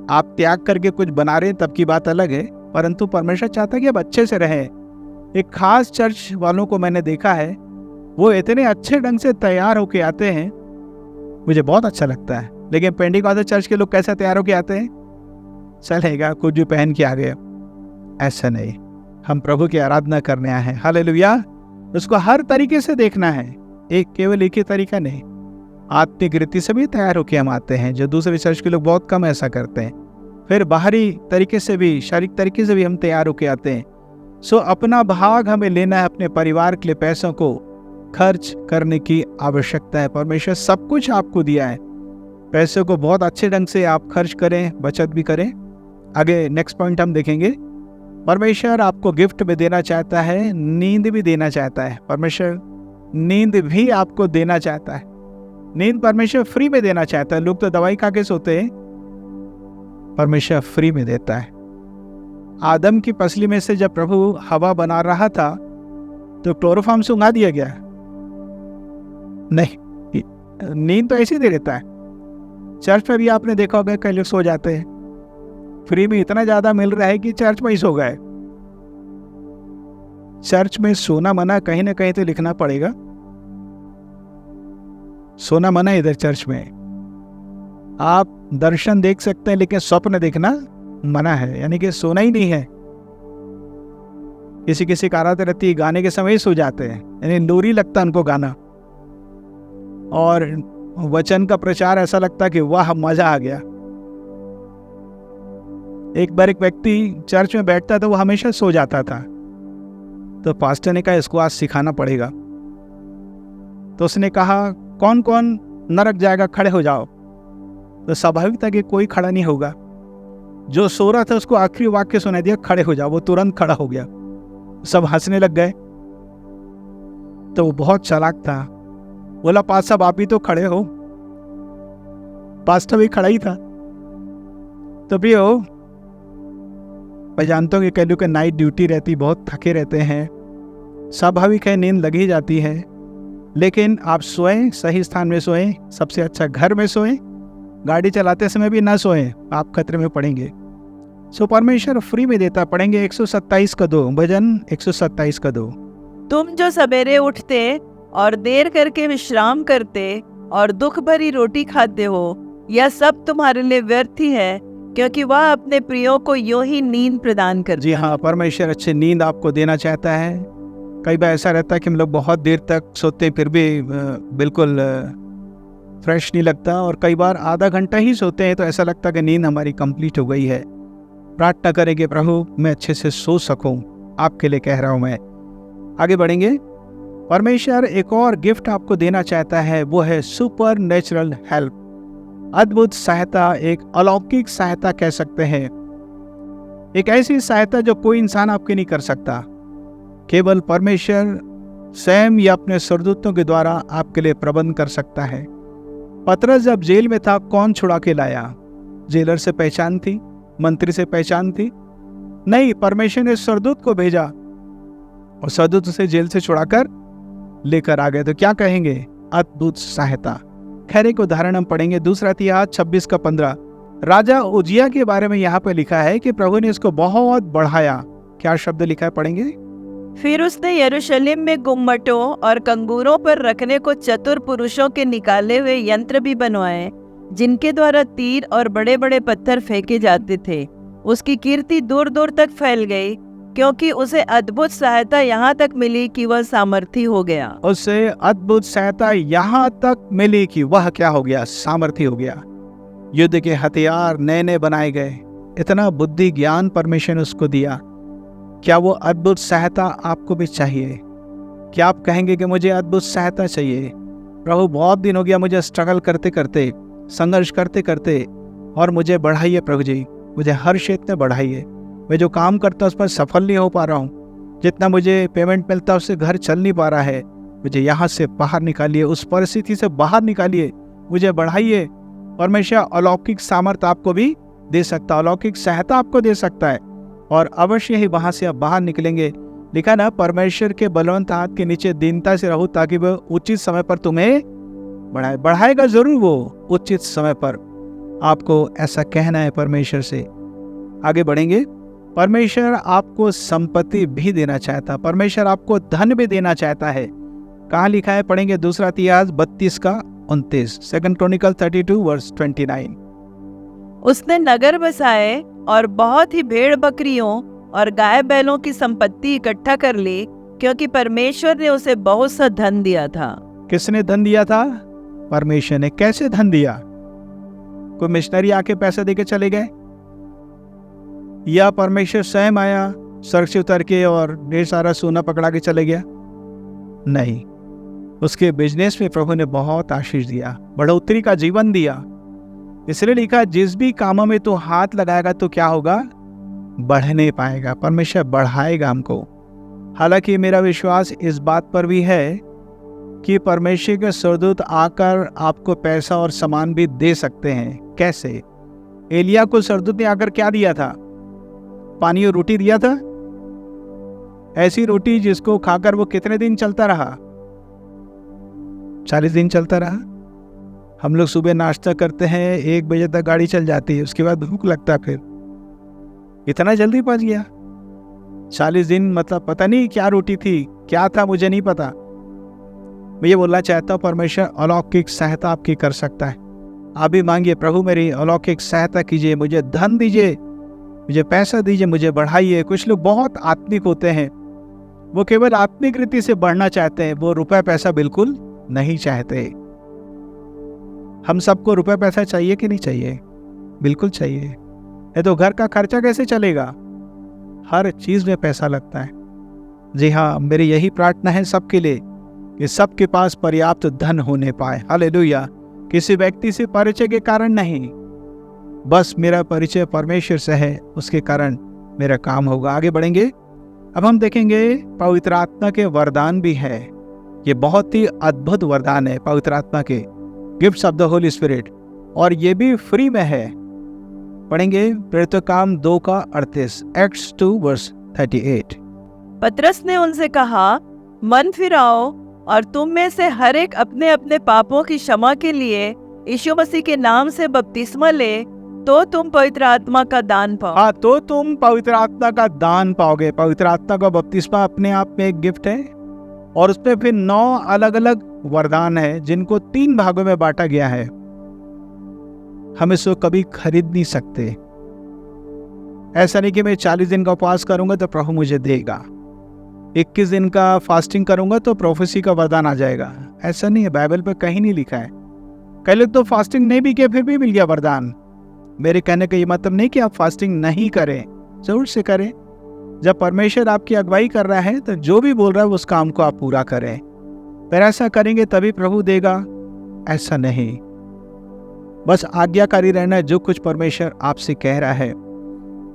आप त्याग करके कुछ बना रहे हैं तब की बात अलग है, परंतु परमेश्वर चाहता है कि आप अच्छे से रहें। एक खास चर्च वालों को मैंने देखा है, वो इतने अच्छे ढंग से तैयार होके आते हैं, मुझे बहुत अच्छा लगता है। लेकिन पेंटिकॉस्टल चर्च के लोग कैसे तैयार होके आते हैं? चलेगा कुछ भी पहन के आ गए, ऐसा नहीं। हम प्रभु की आराधना करने आए हैं। हालेलुया। उसको हर तरीके से देखना है, केवल एक ही तरीका नहीं। आत्मिक रीति से भी तैयार होके हम आते हैं, जो दूसरे चर्च के लोग बहुत कम ऐसा करते हैं। फिर बाहरी तरीके से भी, शारीरिक तरीके से भी हम तैयार होके आते हैं। अपना भाग हमें लेना है। अपने परिवार के लिए पैसों को खर्च करने की आवश्यकता है। परमेश्वर सब कुछ आपको दिया है, पैसों को बहुत अच्छे ढंग से आप खर्च करें, बचत भी करें। आगे नेक्स्ट पॉइंट हम देखेंगे। परमेश्वर आपको गिफ्ट में देना चाहता है, नींद भी देना चाहता है। परमेश्वर नींद भी आपको देना चाहता है। नींद परमेश्वर फ्री में देना चाहता है। लोग तो दवाई खा के सोते हैं, परमेश्वर फ्री में देता है। आदम की पसली में से जब प्रभु हवा बना रहा था तो क्लोरोफॉर्म से उंगा दिया गया? नहीं, नींद तो ऐसे ही दे देता है। चर्च में भी आपने देखा होगा कई लोग सो जाते हैं, फ्री में इतना ज्यादा मिल रहा है कि चर्च में ही सो गए। चर्च में सोना मना कहीं ना कहीं तो लिखना पड़ेगा। सोना मना है इधर चर्च में। आप दर्शन देख सकते हैं लेकिन स्वप्न देखना मना है, यानी कि सोना ही नहीं है। किसी किसी की आदत रहती है गाने के समय ही सो जाते हैं, यानी लोरी लगता है उनको गाना, और वचन का प्रचार ऐसा लगता है कि वाह मजा आ गया। एक बार एक व्यक्ति चर्च में बैठता था, वो हमेशा सो जाता था, तो पास्टर ने कहा इसको आज सिखाना पड़ेगा। तो उसने कहा कौन कौन नरक जाएगा, खड़े हो जाओ। तो स्वाभाविक था कि कोई खड़ा नहीं होगा। जो सो रहा था उसको आखिरी वाक्य सुनाई दिया, खड़े हो जाओ। वो तुरंत खड़ा हो गया। सब हंसने लग गए। तो वो बहुत चालाक था, बोला पास साहब आप भी तो खड़े हो। पास्टर भी खड़ा ही था। तो भी हो, मैं जानता हूँ कि कई लोग के नाइट ड्यूटी रहती, बहुत थके रहते हैं, स्वाभाविक है नींद लग ही जाती है, लेकिन आप सोएं, सही स्थान में सोएं। सबसे अच्छा घर में सोएं, गाड़ी चलाते समय भी ना सोएं, आप खतरे में पड़ेंगे। सो परमेश्वर फ्री में देता। पढ़ेंगे 127 का 2, भजन 127 का 2। तुम जो सवेरे उठते और देर करके विश्राम करते और दुख भरी रोटी खाते हो, यह सब तुम्हारे लिए व्यर्थ ही है, क्योंकि वह अपने प्रियों को यूं ही नींद प्रदान करता है। जी हाँ, परमेश्वर अच्छी नींद आपको देना चाहता है। कई बार ऐसा रहता है कि हम लोग बहुत देर तक सोते फिर भी बिल्कुल फ्रेश नहीं लगता, और कई बार आधा घंटा ही सोते हैं तो ऐसा लगता है कि नींद हमारी कंप्लीट हो गई है। प्रार्थना करेंगे, प्रभु मैं अच्छे से सो सकूं, आपके लिए कह रहा हूं मैं। आगे बढ़ेंगे। परमेश्वर एक और गिफ्ट आपको देना चाहता है, वो है सुपर नेचुरल हेल्प, अद्भुत सहायता, एक अलौकिक सहायता कह सकते हैं। एक ऐसी सहायता जो कोई इंसान आपकी नहीं कर सकता, केवल परमेश्वर स्वयं या अपने स्वर्गदूतों के द्वारा आपके लिए प्रबंध कर सकता है। पतरस जब जेल में था, कौन छुड़ा के लाया? जेलर से पहचान थी, मंत्री से पहचान थी? नहीं, परमेश्वर ने स्वर्गदूत को भेजा और स्वर्गदूत उसे जेल से छुड़ाकर लेकर आ गए। तो क्या कहेंगे? अद्भुत सहायता। खैर एक उदाहरण हम पढ़ेंगे, दूसरा इतिहास 26 का 15। राजा उजिया के बारे में यहाँ पे लिखा है कि प्रभु ने इसको बहुत बढ़ाया। क्या शब्द लिखा है, पढ़ेंगे। फिर उसने यरूशलेम में गुम्मटों और कंगूरों पर रखने को चतुर पुरुषों के निकाले हुए यंत्र भी बनवाए, जिनके द्वारा तीर और बड़े बड़े पत्थर फेंके जाते थे। उसकी कीर्ति दूर दूर तक फैल गई, क्योंकि उसे अद्भुत सहायता यहाँ तक मिली कि वह सामर्थी हो गया। उसे अद्भुत सहायता यहाँ तक मिली कि वह क्या हो गया? सामर्थी हो गया। युद्ध के हथियार नए नए बनाए गए। इतना बुद्धि ज्ञान परमेश्वर ने उसको दिया। क्या वो अद्भुत सहायता आपको भी चाहिए? क्या आप कहेंगे कि मुझे अद्भुत सहायता चाहिए? प्रभु बहुत दिन हो गया मुझे स्ट्रगल करते करते, संघर्ष करते करते, और मुझे बढ़ाइए प्रभु जी, मुझे हर क्षेत्र में बढ़ाइए। मैं जो काम करता उस पर सफल नहीं हो पा रहा हूँ, जितना मुझे पेमेंट मिलता उससे घर चल नहीं पा रहा है। मुझे यहाँ से बाहर निकालिए, उस परिस्थिति से बाहर निकालिए, मुझे बढ़ाइए। परमेश्वर अलौकिक सामर्थ आपको भी दे सकता है, अलौकिक सहायता आपको दे सकता है, और अवश्य ही वहां से आप बाहर निकलेंगे। लिखा ना, परमेश्वर के बलवंत हाथ के नीचे दीनता से रहो, ताकि वह उचित समय पर तुम्हें बढ़ाएगा जरूर वो उचित समय पर। आपको ऐसा कहना है परमेश्वर से। आगे बढ़ेंगे। परमेश्वर आपको संपत्ति भी देना चाहता, परमेश्वर आपको धन भी देना चाहता है। कहाँ लिखा है, पढ़ेंगे। दूसरा इतिहास 32 का 29, 2 क्रॉनिकल 32 वर्स 29। उसने नगर बसाए और बहुत ही भेड़ बकरियों और गाय बैलों की संपत्ति इकट्ठा कर ली, क्योंकि परमेश्वर ने उसे बहुत सा धन दिया था। किसने धन दिया था? परमेश्वर ने। कैसे धन दिया? कोई मिशनरी आके पैसे देके चले गए, या परमेश्वर स्वयं आया स्वर्ग से उतर के और ढेर सारा सोना पकड़ा के चले गया? नहीं, उसके बिजनेस में प्रभु ने बहुत आशीष दिया, बढ़ोतरी का जीवन दिया। इसलिए लिखा, जिस भी कामों में तो हाथ लगाएगा तो क्या होगा? बढ़ने पाएगा। परमेश्वर बढ़ाएगा हमको। हालांकि मेरा विश्वास इस बात पर भी है कि परमेश्वर के स्वर्गदूत आकर आपको पैसा और सामान भी दे सकते हैं। कैसे? एलिया को स्वर्गदूत ने आकर क्या दिया था? पानी और रोटी दिया था। ऐसी रोटी जिसको खाकर वो कितने दिन चलता रहा? 40 दिन चलता रहा। हम लोग सुबह नाश्ता करते हैं, 1 बजे तक गाड़ी चल जाती है, उसके बाद भूख लगता है, फिर इतना जल्दी पहुंच गया। 40 दिन मतलब पता नहीं क्या रोटी थी, क्या था, मुझे नहीं पता। मैं ये बोलना चाहता हूँ, परमेश्वर अलौकिक सहायता आपकी कर सकता है। आप भी मांगिए, प्रभु मेरी अलौकिक सहायता कीजिए, मुझे धन दीजिए, मुझे पैसा दीजिए, मुझे बढ़ाइए। कुछ लोग बहुत आत्मिक होते हैं, वो केवल आत्मिक रीति से बढ़ना चाहते हैं, वो रुपया पैसा बिल्कुल नहीं चाहते। हम सबको रुपया पैसा चाहिए कि नहीं चाहिए? बिल्कुल चाहिए। नहीं तो घर का खर्चा कैसे चलेगा? हर चीज में पैसा लगता है। जी हाँ, मेरी यही प्रार्थना है सबके लिए कि सबके पास पर्याप्त धन होने पाए। हालेलुया। किसी व्यक्ति से परिचय के कारण नहीं, बस मेरा परिचय परमेश्वर से है, उसके कारण मेरा काम होगा। आगे बढ़ेंगे। अब हम देखेंगे पवित्र आत्मा के वरदान भी है। ये बहुत ही अद्भुत वरदान है पवित्र आत्मा के, gifts of the Holi spirit, और ये भी फ्री में है। पढ़ेंगे प्रेरितों काम 2:38, एक्ट्स 2:38। पतरस ने उनसे कहा, मन फिराओ और तुम में से हर एक अपने अपने पापों की क्षमा के लिए यीशु मसीह के नाम से बपतिस्मा ले, तो तुम पवित्र आत्मा का दान पाओ। हाँ, तो तुम पवित्र आत्मा का दान पाओगे। पवित्र आत्मा का बपतिस्मा अपने आप में एक गिफ्ट है, और उसमें फिर 9 अलग अलग वरदान है जिनको 3 भागों में बांटा गया है। हम इसको कभी खरीद नहीं सकते। ऐसा नहीं कि मैं 40 दिन का उपवास करूंगा तो प्रभु मुझे देगा, 21 दिन का फास्टिंग करूंगा तो प्रोफेसी का वरदान आ जाएगा। ऐसा नहीं है, बाइबल पे कहीं नहीं लिखा है। कई लोग तो फास्टिंग नहीं भी किया फिर भी मिल गया वरदान। मेरे कहने का ये मतलब नहीं कि आप फास्टिंग नहीं करें, जरूर से करें। जब परमेश्वर आपकी अगुवाई कर रहा है तो जो भी बोल रहा है उस काम को आप पूरा करें। पर ऐसा करेंगे तभी प्रभु देगा, ऐसा नहीं। बस आज्ञाकारी रहना है, जो कुछ परमेश्वर आपसे कह रहा है।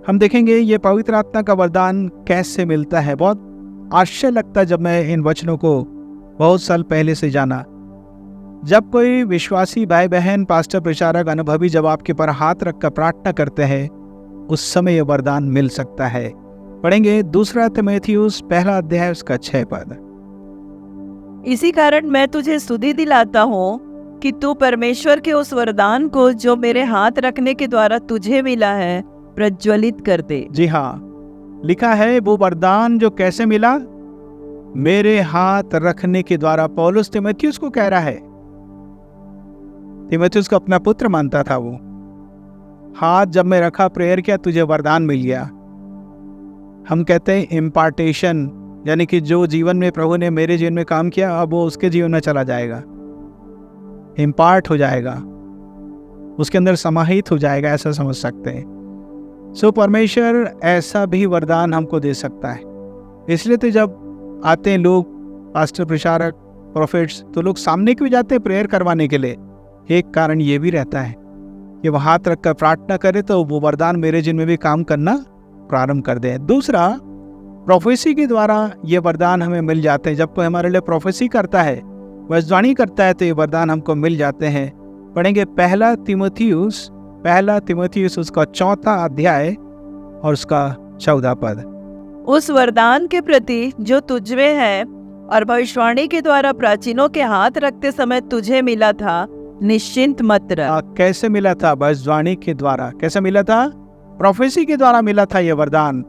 हम देखेंगे ये पवित्र आत्मा का वरदान कैसे मिलता है। बहुत आश्चर्य लगता है जब मैं इन वचनों को बहुत साल पहले से जाना। जब कोई विश्वासी भाई बहन, पास्टर, प्रचारक, अनुभवी जब आपके पर हाथ रखकर प्रार्थना करते हैं, उस समय यह वरदान मिल सकता है। पढ़ेंगे 2 तीमुथियुस 1 उसका 6 पद। इसी कारण मैं तुझे स्तुति दिलाता हूँ कि तू परमेश्वर के उस वरदान को जो मेरे हाथ रखने के द्वारा तुझे मिला है प्रज्वलित कर दे। जी हाँ, लिखा है वो वरदान जो कैसे मिला? मेरे हाथ रखने के द्वारा। पौलुस तीमुथियुस को कह रहा है। तीमुथियुस को अपना पुत्र मानता था वो। हाथ जब मैं रखा, प्रेयर किया, तुझे वरदान मिल गया। हम कहते हैं इम्पार्टेशन, यानी कि जो जीवन में प्रभु ने मेरे जीवन में काम किया अब वो उसके जीवन में चला जाएगा, इम्पार्ट हो जाएगा, उसके अंदर समाहित हो जाएगा, ऐसा समझ सकते हैं। सो परमेश्वर ऐसा भी वरदान हमको दे सकता है। इसलिए तो जब आते हैं लोग, पास्टर, प्रचारक, प्रोफेट्स, तो लोग सामने क्यों जाते हैं प्रेयर करवाने के लिए? एक कारण ये भी रहता है कि वह हाथ रखकर प्रार्थना करे तो वो वरदान मेरे जीवन में भी काम करना प्रारंभ कर दे। दूसरा, प्रोफेसी के द्वारा ये वरदान हमें मिल जाते हैं। जब कोई हमारे लिए प्रोफेसी करता है, भविष्यवाणी करता है, तो ये वरदान हमको मिल जाते हैं। पढ़ेंगे 1 तीमुथियुस उसका 4 अध्याय और उसका 14 पद। उस वरदान के प्रति जो तुझमें है और भविष्यवाणी के द्वारा प्राचीनों के हाथ रखते समय तुझे मिला था, निश्चिंत मत रह। कैसे मिला था? भविष्यवाणी के द्वारा। कैसे मिला था? प्रोफेसी के द्वारा मिला था ये वरदान।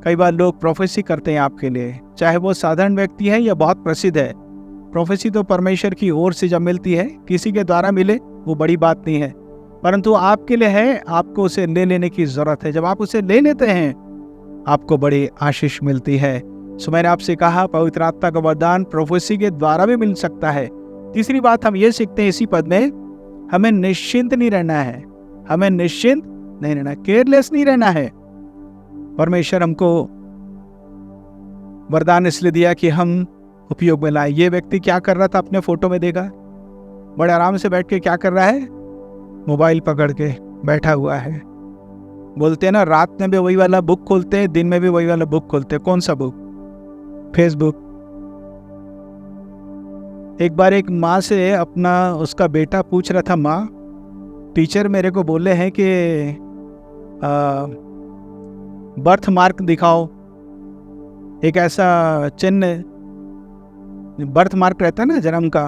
कई बार लोग प्रोफेसी करते हैं आपके लिए, चाहे वो साधारण व्यक्ति है या बहुत प्रसिद्ध है। प्रोफेसी तो परमेश्वर की ओर से जब मिलती है, किसी के द्वारा मिले वो बड़ी बात नहीं है, परंतु आपके लिए है, आपको उसे ले लेने की जरूरत है। जब आप उसे ले लेते हैं आपको बड़ी आशीष मिलती है। सो मैंने आपसे कहा पवित्र आत्मा का वरदान प्रोफेसी के द्वारा भी मिल सकता है। तीसरी बात हम ये सीखते हैं इसी पद में, हमें निश्चिंत नहीं रहना है। हमें निश्चिंत नहीं रहना, केयरलेस नहीं रहना है। परमेश्वर हमको वरदान इसलिए दिया कि हम उपयोग में लाए। ये व्यक्ति क्या कर रहा था? अपने फोटो में देखा, बड़े आराम से बैठ के क्या कर रहा है? मोबाइल पकड़ के बैठा हुआ है। बोलते हैं ना, रात में भी वही वाला बुक खोलते हैं, दिन में भी वही वाला बुक खोलते हैं। कौन सा बुक? फेसबुक। एक बार एक माँ से अपना उसका बेटा पूछ रहा था, माँ टीचर मेरे को बोले हैं कि बर्थ मार्क दिखाओ, एक ऐसा चिन्ह बर्थ मार्क रहता है ना जन्म का।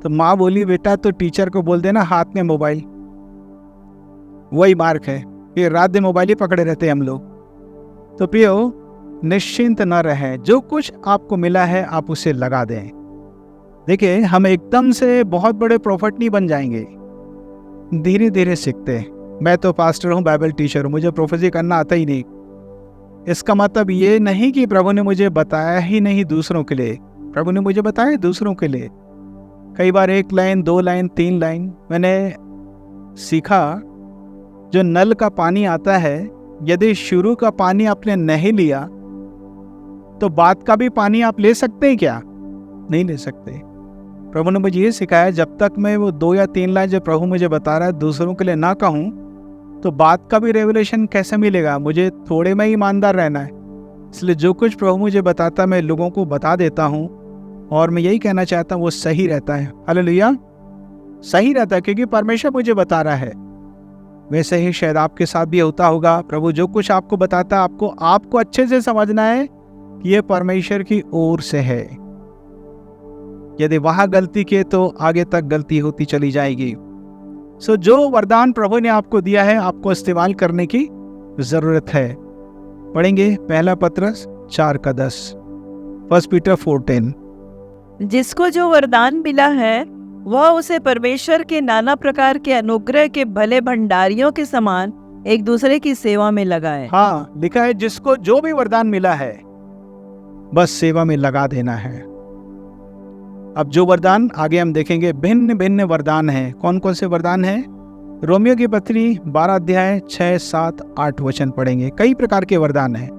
तो माँ बोली बेटा तो टीचर को बोल देना हाथ में मोबाइल, वही मार्क है। ये रात दिन मोबाइल ही पकड़े रहते हैं हम लोग। तो प्रियो, निश्चिंत न रहें, जो कुछ आपको मिला है आप उसे लगा दें। देखिए, हम एकदम से बहुत बड़े प्रॉफिट नहीं बन जाएंगे, धीरे धीरे सीखते हैं। मैं तो पास्टर हूँ, बाइबल टीचर हूँ, मुझे प्रोफेसी करना आता ही नहीं। इसका मतलब ये नहीं कि प्रभु ने मुझे बताया ही नहीं दूसरों के लिए, प्रभु ने मुझे बताया दूसरों के लिए। कई बार 1 लाइन 2 लाइन 3 लाइन मैंने सीखा। जो नल का पानी आता है, यदि शुरू का पानी आपने नहीं लिया तो बाद का भी पानी आप ले सकते हैं क्या? नहीं ले सकते। प्रभु ने मुझे ये सिखाया, जब तक मैं वो 2 या 3 लाइन जो प्रभु मुझे बता रहा है दूसरों के लिए ना कहूँ तो बाद का भी रेवलेशन कैसे मिलेगा? मुझे थोड़े में ही ईमानदार रहना है। इसलिए जो कुछ प्रभु मुझे बताता मैं लोगों को बता देता हूँ, और मैं यही कहना चाहता हूँ वो सही रहता है। हालेलुया, सही रहता है क्योंकि परमेश्वर मुझे बता रहा है। वैसे ही शायद आपके साथ भी होता होगा। प्रभु जो कुछ आपको बताता है आपको अच्छे से समझना है कि ये परमेश्वर की ओर से है। यदि वहां गलती किए तो आगे तक गलती होती चली जाएगी। सो जो वरदान प्रभु ने आपको दिया है आपको इस्तेमाल करने की जरूरत है। पढ़ेंगे पहला पत्रस 4:10, 1 पीटर 4:10। जिसको जो वरदान मिला है वह उसे परमेश्वर के नाना प्रकार के अनुग्रह के भले भंडारियों के समान एक दूसरे की सेवा में लगाए। हाँ, लिखा है जिसको जो भी वरदान मिला है बस सेवा में लगा देना है। अब जो वरदान आगे हम देखेंगे, भिन्न भिन्न वरदान हैं। कौन कौन से वरदान हैं? रोमियो की पत्री 12 अध्याय 6, 7, 8 वचन पढ़ेंगे। कई प्रकार के वरदान हैं।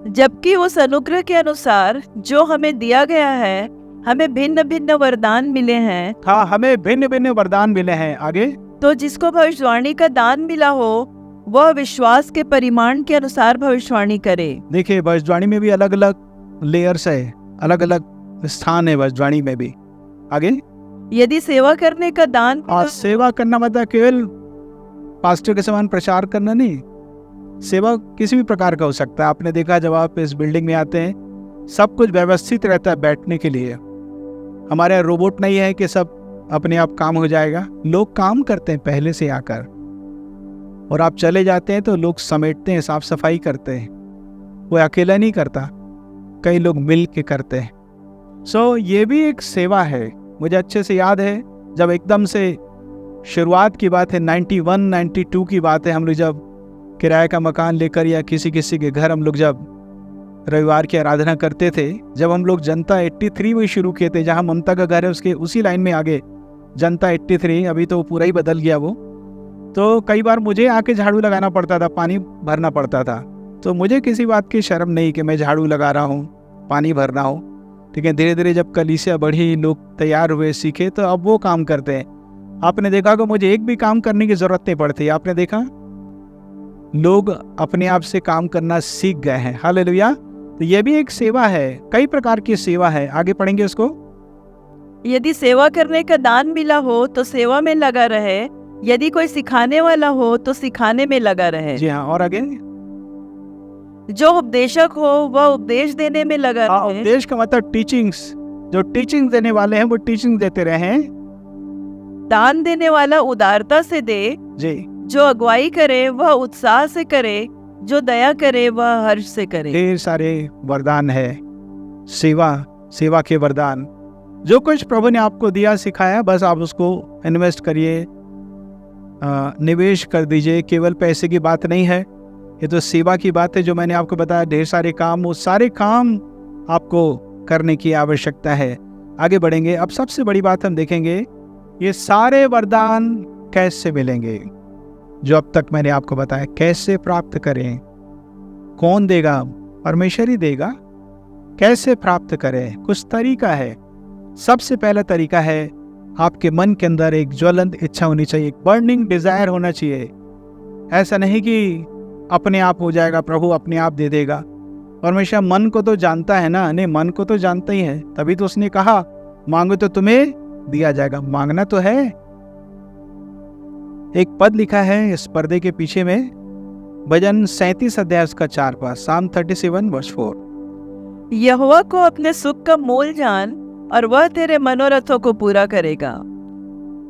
जबकि उस अनुग्रह के अनुसार जो हमें दिया गया है, हमें भिन्न भिन्न वरदान मिले हैं। हाँ, हमें भिन्न भिन्न वरदान मिले हैं। आगे, तो जिसको भविष्यवाणी का दान मिला हो वह विश्वास के परिमाण के अनुसार भविष्यवाणी करे। देखिए, भविष्यवाणी में भी अलग अलग लेयर्स है, अलग अलग स्थान है भविष्यवाणी में भी। आगे, यदि सेवा करने का दान, और सेवा करना मतलब केवल पास्टर के समान प्रचार करना नहीं, सेवा किसी भी प्रकार का हो सकता है। आपने देखा जब आप इस बिल्डिंग में आते हैं सब कुछ व्यवस्थित रहता है बैठने के लिए। हमारे यहाँ रोबोट नहीं है कि सब अपने आप काम हो जाएगा। लोग काम करते हैं पहले से आकर, और आप चले जाते हैं तो लोग समेटते हैं, साफ सफाई करते हैं। कोई अकेला नहीं करता, कई लोग मिल के करते हैं। सो ये भी एक सेवा है। मुझे अच्छे से याद है जब एकदम से शुरुआत की बात है, 91, 92 की बात है, हम लोग जब किराए का मकान लेकर या किसी के घर हम लोग जब रविवार की आराधना करते थे, जब हम लोग जनता 83 में शुरू किए थे, जहाँ ममता का घर है उसके उसी लाइन में आगे जनता 83, अभी तो पूरा ही बदल गया वो। तो कई बार मुझे आके झाड़ू लगाना पड़ता था, पानी भरना पड़ता था। तो मुझे किसी बात की शर्म नहीं कि मैं झाड़ू लगा रहा हूँ, पानी भरना हो। ठीक है, धीरे धीरे जब कलीसिया बढ़ी, लोग तैयार हुए, सीखे, तो अब वो काम करते हैं। आपने देखा कि मुझे एक भी काम करने की जरूरत नहीं पड़ती। आपने देखा लोग अपने आप से काम करना सीख गए हैं। हालेलुया। तो ये भी एक सेवा है, कई प्रकार की सेवा है। आगे पढ़ेंगे उसको। यदि सेवा करने का दान मिला हो तो सेवा में लगा रहे, यदि कोई सिखाने वाला हो तो सिखाने में लगा रहे। जी हाँ, और आगे, जो उपदेशक हो वह उपदेश देने में लगा रहे। उपदेश का मतलब टीचिंग्स, जो टीचिंग देने वाले हैं वो टीचिंग देते रहे। दान देने वाला उदारता से दे जी। जो अगुवाई करे वह उत्साह से करे, जो दया करे वह हर्ष से करे। ढेर सारे वरदान है, सेवा के वरदान। जो कुछ प्रभु ने आपको दिया, सिखाया, बस आप उसको इन्वेस्ट करिए, निवेश कर दीजिए। केवल पैसे की बात नहीं है, ये तो सेवा की बात है। जो मैंने आपको बताया ढेर सारे काम, वो सारे काम आपको करने की आवश्यकता है। आगे बढ़ेंगे। अब सबसे बड़ी बात हम देखेंगे, ये सारे वरदान कैसे मिलेंगे जो अब तक मैंने आपको बताया। कैसे प्राप्त करें, कौन देगा? परमेश्वर ही देगा। कैसे प्राप्त करें? कुछ तरीका है। सबसे पहला तरीका है, आपके मन के अंदर एक ज्वलंत इच्छा होनी चाहिए, एक बर्निंग डिजायर होना चाहिए। ऐसा नहीं कि अपने आप हो जाएगा, प्रभु अपने आप दे देगा। परमेश्वर मन को तो जानता है ना, नहीं मन को तो जानता ही है, तभी तो उसने कहा मांगो तो तुम्हें दिया जाएगा। मांगना तो है। एक पद लिखा है इस पर्दे के पीछे में, भजन 37 अध्याय उसका 4 पद, Psalm 37 वर्स 4। यहोवा को अपने सुख का मोल जान और वह तेरे मनोरथों को पूरा करेगा।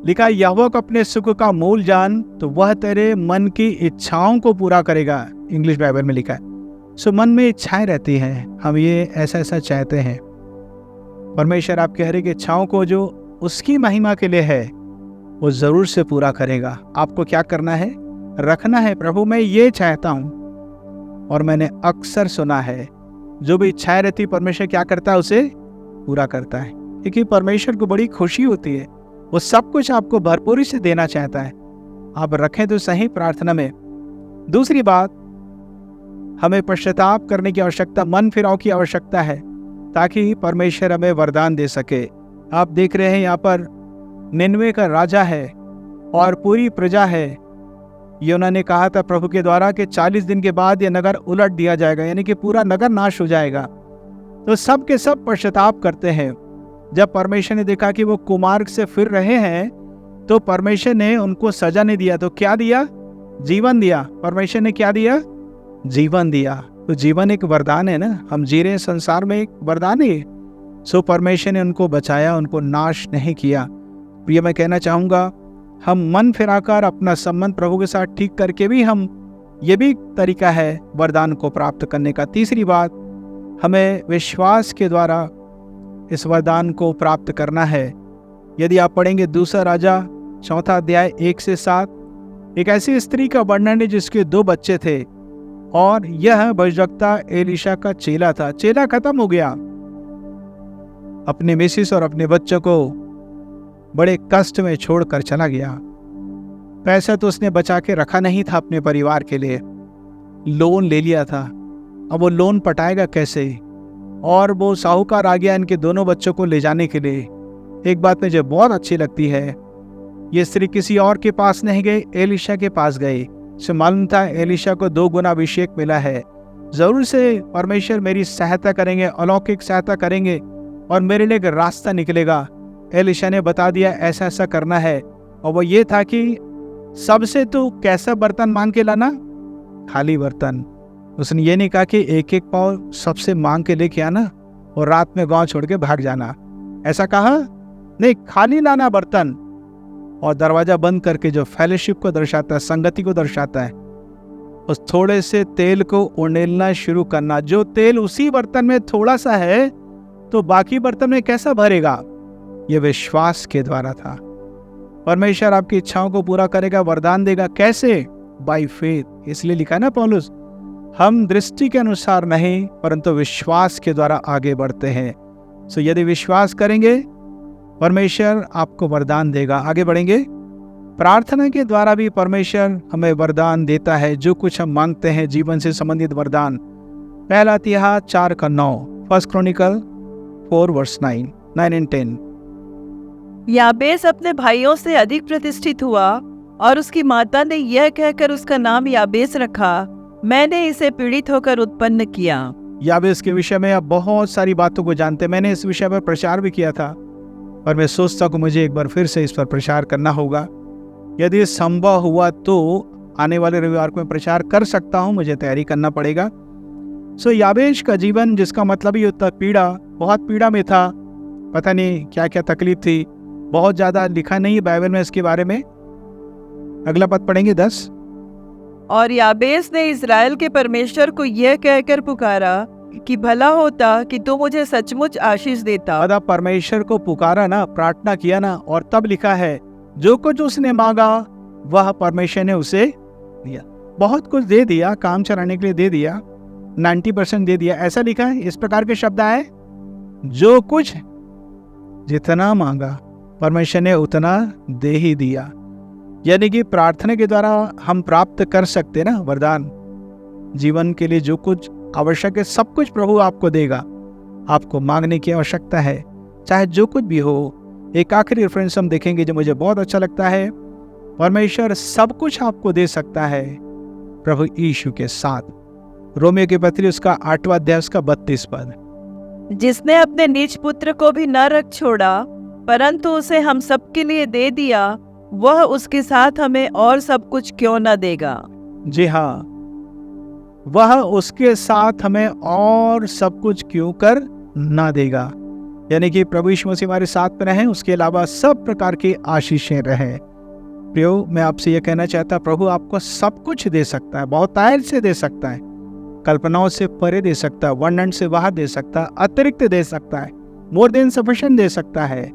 लिखा यहोवा को अपने सुख का मोल जान तो वह तेरे मन की इच्छाओं को पूरा करेगा, इंग्लिश बाइबल में लिखा है। सो मन में इच्छाएं रहती हैं, हम ये ऐसा ऐसा चाहते हैं। परमेश्वर आपके हर एक इच्छाओं को जो उसकी महिमा के लिए है वो जरूर से पूरा करेगा। आपको क्या करना है? रखना है, प्रभु मैं ये चाहता हूँ। और मैंने अक्सर सुना है जो भी इच्छाएं रहती परमेश्वर क्या करता है, उसे पूरा करता है। क्योंकि परमेश्वर को बड़ी खुशी होती है, वो सब कुछ आपको भरपूरी से देना चाहता है। आप रखें तो सही प्रार्थना में। दूसरी बात, हमें पश्चाताप करने की आवश्यकता, मन फिराव की आवश्यकता है, ताकि परमेश्वर हमें वरदान दे सके। आप देख रहे हैं यहाँ पर निनवे का राजा है और पूरी प्रजा है। योना ने कहा था प्रभु के द्वारा कि 40 दिन के बाद यह नगर उलट दिया जाएगा, यानी कि पूरा नगर नाश हो जाएगा। तो सब के सब पश्चाताप करते हैं। जब परमेश्वर ने देखा कि वो कुमार्ग से फिर रहे हैं तो परमेश्वर ने उनको सजा नहीं दिया, तो क्या दिया? जीवन दिया। परमेश्वर ने क्या दिया? जीवन दिया। तो जीवन एक वरदान है ना, हम जी रहे हैं संसार में, एक वरदान है। सो परमेश्वर ने उनको बचाया, उनको नाश नहीं किया। प्रिय, मैं कहना चाहूँगा हम मन फिराकर अपना संबंध प्रभु के साथ ठीक करके भी हम, ये भी तरीका है वरदान को प्राप्त करने का। तीसरी बात, हमें विश्वास के द्वारा इस वरदान को प्राप्त करना है। यदि आप पढ़ेंगे दूसरा राजा 4 अध्याय 1 से 7, एक ऐसी स्त्री का वर्णन है जिसके 2 बच्चे थे और यह भविष्यवक्ता एलीशा का चेला था। चेला खत्म हो गया, अपने मिसेस और अपने बच्चों को बड़े कष्ट में छोड़कर चला गया। पैसा तो उसने बचा के रखा नहीं था अपने परिवार के लिए, लोन ले लिया था। अब वो लोन पटाएगा कैसे? और वो साहूकार आ गया इनके दोनों बच्चों को ले जाने के लिए। एक बात मुझे बहुत अच्छी लगती है, ये स्त्री किसी और के पास नहीं गई, एलीशा के पास गई। से मालूम था एलीशा को 2 गुना अभिषेक मिला है, जरूर से परमेश्वर मेरी सहायता करेंगे, अलौकिक सहायता करेंगे और मेरे लिए एक रास्ता निकलेगा। एलीशा ने बता दिया ऐसा ऐसा करना है, और वो ये था कि सबसे तो कैसा बर्तन मांग के लाना? खाली बर्तन। उसने ये नहीं कहा कि एक एक पाव सबसे मांग के लेके आना और रात में गांव छोड़ के भाग जाना, ऐसा कहा नहीं, खाली लाना बर्तन। और दरवाजा बंद करके, जो फेलोशिप को दर्शाता है, संगति को दर्शाता है, उस थोड़े से तेल को उंडेलना शुरू करना। जो तेल उसी बर्तन में थोड़ा सा है तो बाकी बर्तन में कैसा भरेगा? यह विश्वास के द्वारा था। परमेश्वर आपकी इच्छाओं को पूरा करेगा, वरदान देगा। कैसे? By faith. इसलिए लिखा ना पौलुस, हम दृष्टि के अनुसार नहीं परंतु विश्वास के द्वारा आगे बढ़ते हैं। सो यदि विश्वास करेंगे परमेश्वर आपको वरदान देगा। आगे बढ़ेंगे। प्रार्थना के द्वारा भी परमेश्वर हमें वरदान देता है, जो कुछ हम मांगते हैं जीवन से संबंधित वरदान। पहला तिहा 4:9, फर्स्ट क्रॉनिकल 4 वर्स 9 and 10। याबेस अपने भाइयों से अधिक प्रतिष्ठित हुआ और उसकी माता ने यह कहकर उसका नाम याबेस रखा, मैंने इसे पीड़ित होकर उत्पन्न किया। याबेस के विषय में आप बहुत सारी बातों को जानते हैं। मैंने इस विषय पर प्रचार भी किया था और मैं सोचता हूँ मुझे एक बार फिर से इस पर प्रचार करना होगा। यदि संभव हुआ तो आने वाले रविवार को मैं प्रचार कर सकता हूँ, मुझे तैयारी करना पड़ेगा। सो याबेस का जीवन, जिसका मतलब ही होता पीड़ा, बहुत पीड़ा में था, पता नहीं क्या क्या तकलीफ थी, बहुत ज्यादा लिखा नहीं है बाइबल में इसके बारे में। अगला पद पढ़ेंगे 10। और याबेस ने इस्राएल के परमेश्वर को यह कहकर पुकारा कि भला होता कि तू मुझे सचमुच आशीष देता। अदा परमेश्वर को पुकारा ना, प्रार्थना किया ना, और तब लिखा है जो कुछ उसने मांगा वह परमेश्वर ने उसे दिया। बहुत कुछ दे दिया, काम चलाने के लिए दे दिया, 90% दे दिया, ऐसा लिखा है। इस प्रकार के शब्द आए, जो कुछ जितना मांगा परमेश्वर ने उतना दे ही दिया। यानी कि प्रार्थना के द्वारा हम प्राप्त कर सकते ना वरदान। जीवन के लिए जो कुछ आवश्यक है सब कुछ प्रभु आपको देगा। आपको मांगने की आवश्यकता है, चाहे जो कुछ भी हो। एक आखिरी रेफरेंस हम देखेंगे जो मुझे बहुत अच्छा लगता है। परमेश्वर सब कुछ आपको दे सकता है प्रभु यीशु के साथ। रोमियो की पत्री उसका 8वां अध्याय उसका 32 पद। जिसने अपने निज पुत्र को भी न रख छोड़ा परंतु उसे हम सबके लिए दे दिया, वह उसके साथ हमें और सब कुछ क्यों न देगा। जी हाँ, वह उसके साथ हमें और सब कुछ क्यों कर ना देगा। यानी कि प्रभु यीशु मसीह हमारे साथ में रहें, उसके अलावा सब प्रकार की आशीषें रहें। प्रियो, मैं आपसे यह कहना चाहता, प्रभु आपको सब कुछ दे सकता है, बहुतायत से दे सकता है, कल्पनाओं से परे दे सकता है, वर्णन से बाहर दे सकता है, अतिरिक्त दे सकता है, मोर देन सफिशिएंट दे सकता है।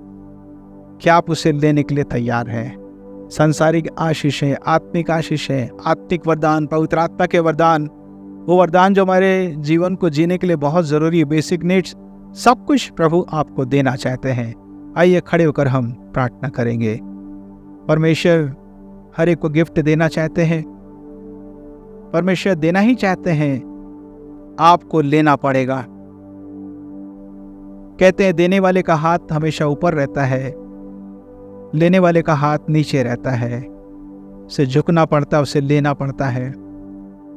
क्या आप उसे लेने के लिए तैयार हैं? सांसारिक आशीषें, आत्मिक आशीषें, आत्मिक वरदान, पवित्र आत्मा के वरदान, वो वरदान जो हमारे जीवन को जीने के लिए बहुत जरूरी है, बेसिक नीड्स, सब कुछ प्रभु आपको देना चाहते हैं। आइए खड़े होकर हम प्रार्थना करेंगे। परमेश्वर हर एक को गिफ्ट देना चाहते हैं, परमेश्वर देना ही चाहते हैं, आपको लेना पड़ेगा। कहते हैं देने वाले का हाथ हमेशा ऊपर रहता है, लेने वाले का हाथ नीचे रहता है। उसे झुकना पड़ता है, उसे लेना पड़ता है।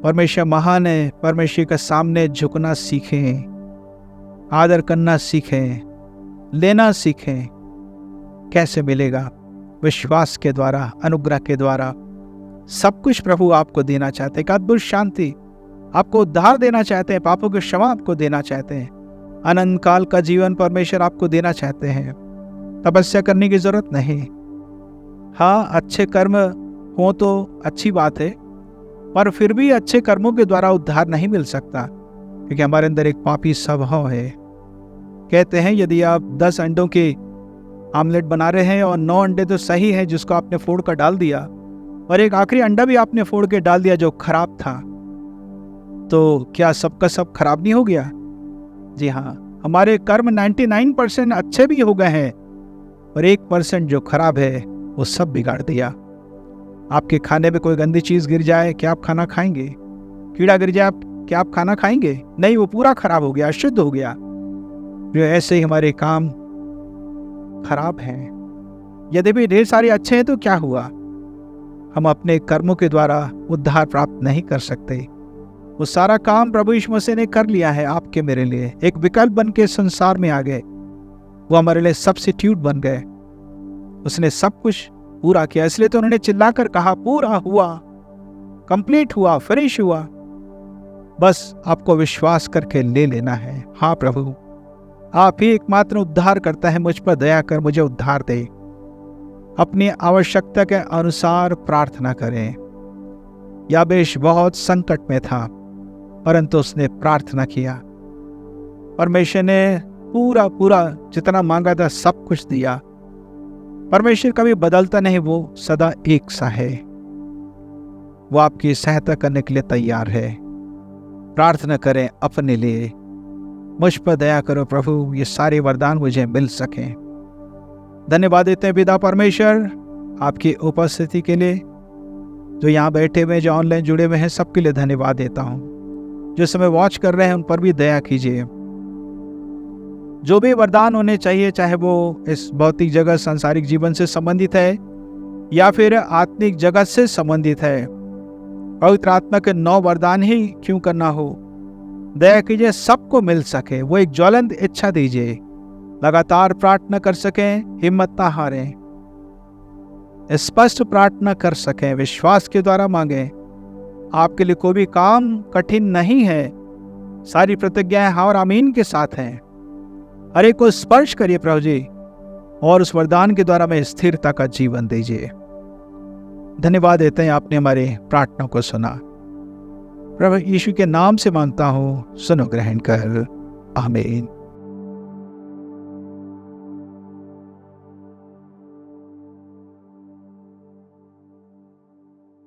परमेश्वर महान है, परमेश्वर के सामने झुकना सीखें, आदर करना सीखें, लेना सीखें। कैसे मिलेगा? विश्वास के द्वारा, अनुग्रह के द्वारा। सब कुछ प्रभु आपको देना चाहते हैं। एक अद्भुत शांति आपको उद्धार देना चाहते हैं, पापों की क्षमा आपको देना चाहते हैं, अनंत काल का जीवन परमेश्वर आपको देना चाहते हैं। तपस्या करने की जरूरत नहीं। हाँ, अच्छे कर्म हो तो अच्छी बात है, पर फिर भी अच्छे कर्मों के द्वारा उद्धार नहीं मिल सकता, क्योंकि हमारे अंदर एक पापी स्वभाव है। कहते हैं यदि आप 10 अंडों के आमलेट बना रहे हैं और 9 अंडे तो सही है जिसको आपने फोड़ कर डाल दिया, और एक आखिरी अंडा भी आपने फोड़ के डाल दिया जो खराब था, तो क्या सबका सब खराब नहीं हो गया? जी हाँ, हमारे कर्म 99% अच्छे भी हो गए हैं, और 1% जो खराब है वो सब बिगाड़ दिया। आपके खाने में कोई गंदी चीज गिर जाए, क्या आप खाना खाएंगे? कीड़ा गिर जाए, क्या आप खाना खाएंगे? नहीं, वो पूरा खराब हो गया, अशुद्ध हो गया। जो ऐसे ही हमारे काम खराब हैं। यदि भी ढेर सारे अच्छे हैं तो क्या हुआ? हम अपने कर्मों के द्वारा उद्धार प्राप्त नहीं कर सकते। वो सारा काम प्रभु यीशु मसीह ने कर लिया है आपके मेरे लिए। एक विकल्प बन के संसार में आ गए, वो हमारे लिए सब्स्टिट्यूट बन गए। उसने सब कुछ पूरा किया, इसलिए तो उन्होंने चिल्लाकर कहा पूरा हुआ, कंप्लीट हुआ, फिनिश हुआ। बस आपको विश्वास करके ले लेना है। हाँ प्रभु, आप ही एकमात्र उद्धार करता है, मुझ पर दया कर, मुझे उद्धार दे। अपनी आवश्यकता के अनुसार प्रार्थना करें। याबेश बहुत संकट में था, परंतु उसने प्रार्थना किया, परमेश्वर ने पूरा पूरा जितना मांगा था सब कुछ दिया। परमेश्वर कभी बदलता नहीं, वो सदा एक सा है। वो आपकी सहायता करने के लिए तैयार है। प्रार्थना करें अपने लिए, मुझ पर दया करो प्रभु, ये सारे वरदान मुझे मिल सकें। धन्यवाद देते हैं पिता परमेश्वर आपकी उपस्थिति के लिए। जो यहाँ बैठे हुए, जो ऑनलाइन जुड़े हुए हैं, सबके लिए धन्यवाद देता हूँ। जो समय वॉच कर रहे हैं उन पर भी दया कीजिए। जो भी वरदान होने चाहिए, चाहे वो इस भौतिक जगत सांसारिक जीवन से संबंधित है या फिर आत्मिक जगत से संबंधित है, पवित्र आत्मा के 9 वरदान ही क्यों करना हो, दया कीजिए सबको मिल सके। वो एक ज्वलंत इच्छा दीजिए, लगातार प्रार्थना कर सकें, हिम्मत ना हारें, स्पष्ट प्रार्थना कर सकें, विश्वास के द्वारा मांगे। आपके लिए कोई भी काम कठिन नहीं है, सारी प्रतिज्ञाएं हाँ और आमीन के साथ हैं। हर एक को स्पर्श करिए प्रभु जी, और उस वरदान के द्वारा में स्थिरता का जीवन दीजिए। धन्यवाद देते हैं, आपने हमारे प्रार्थना को सुना। प्रभु यीशु के नाम से मांगता हूँ, सुनो ग्रहण कर, आमीन।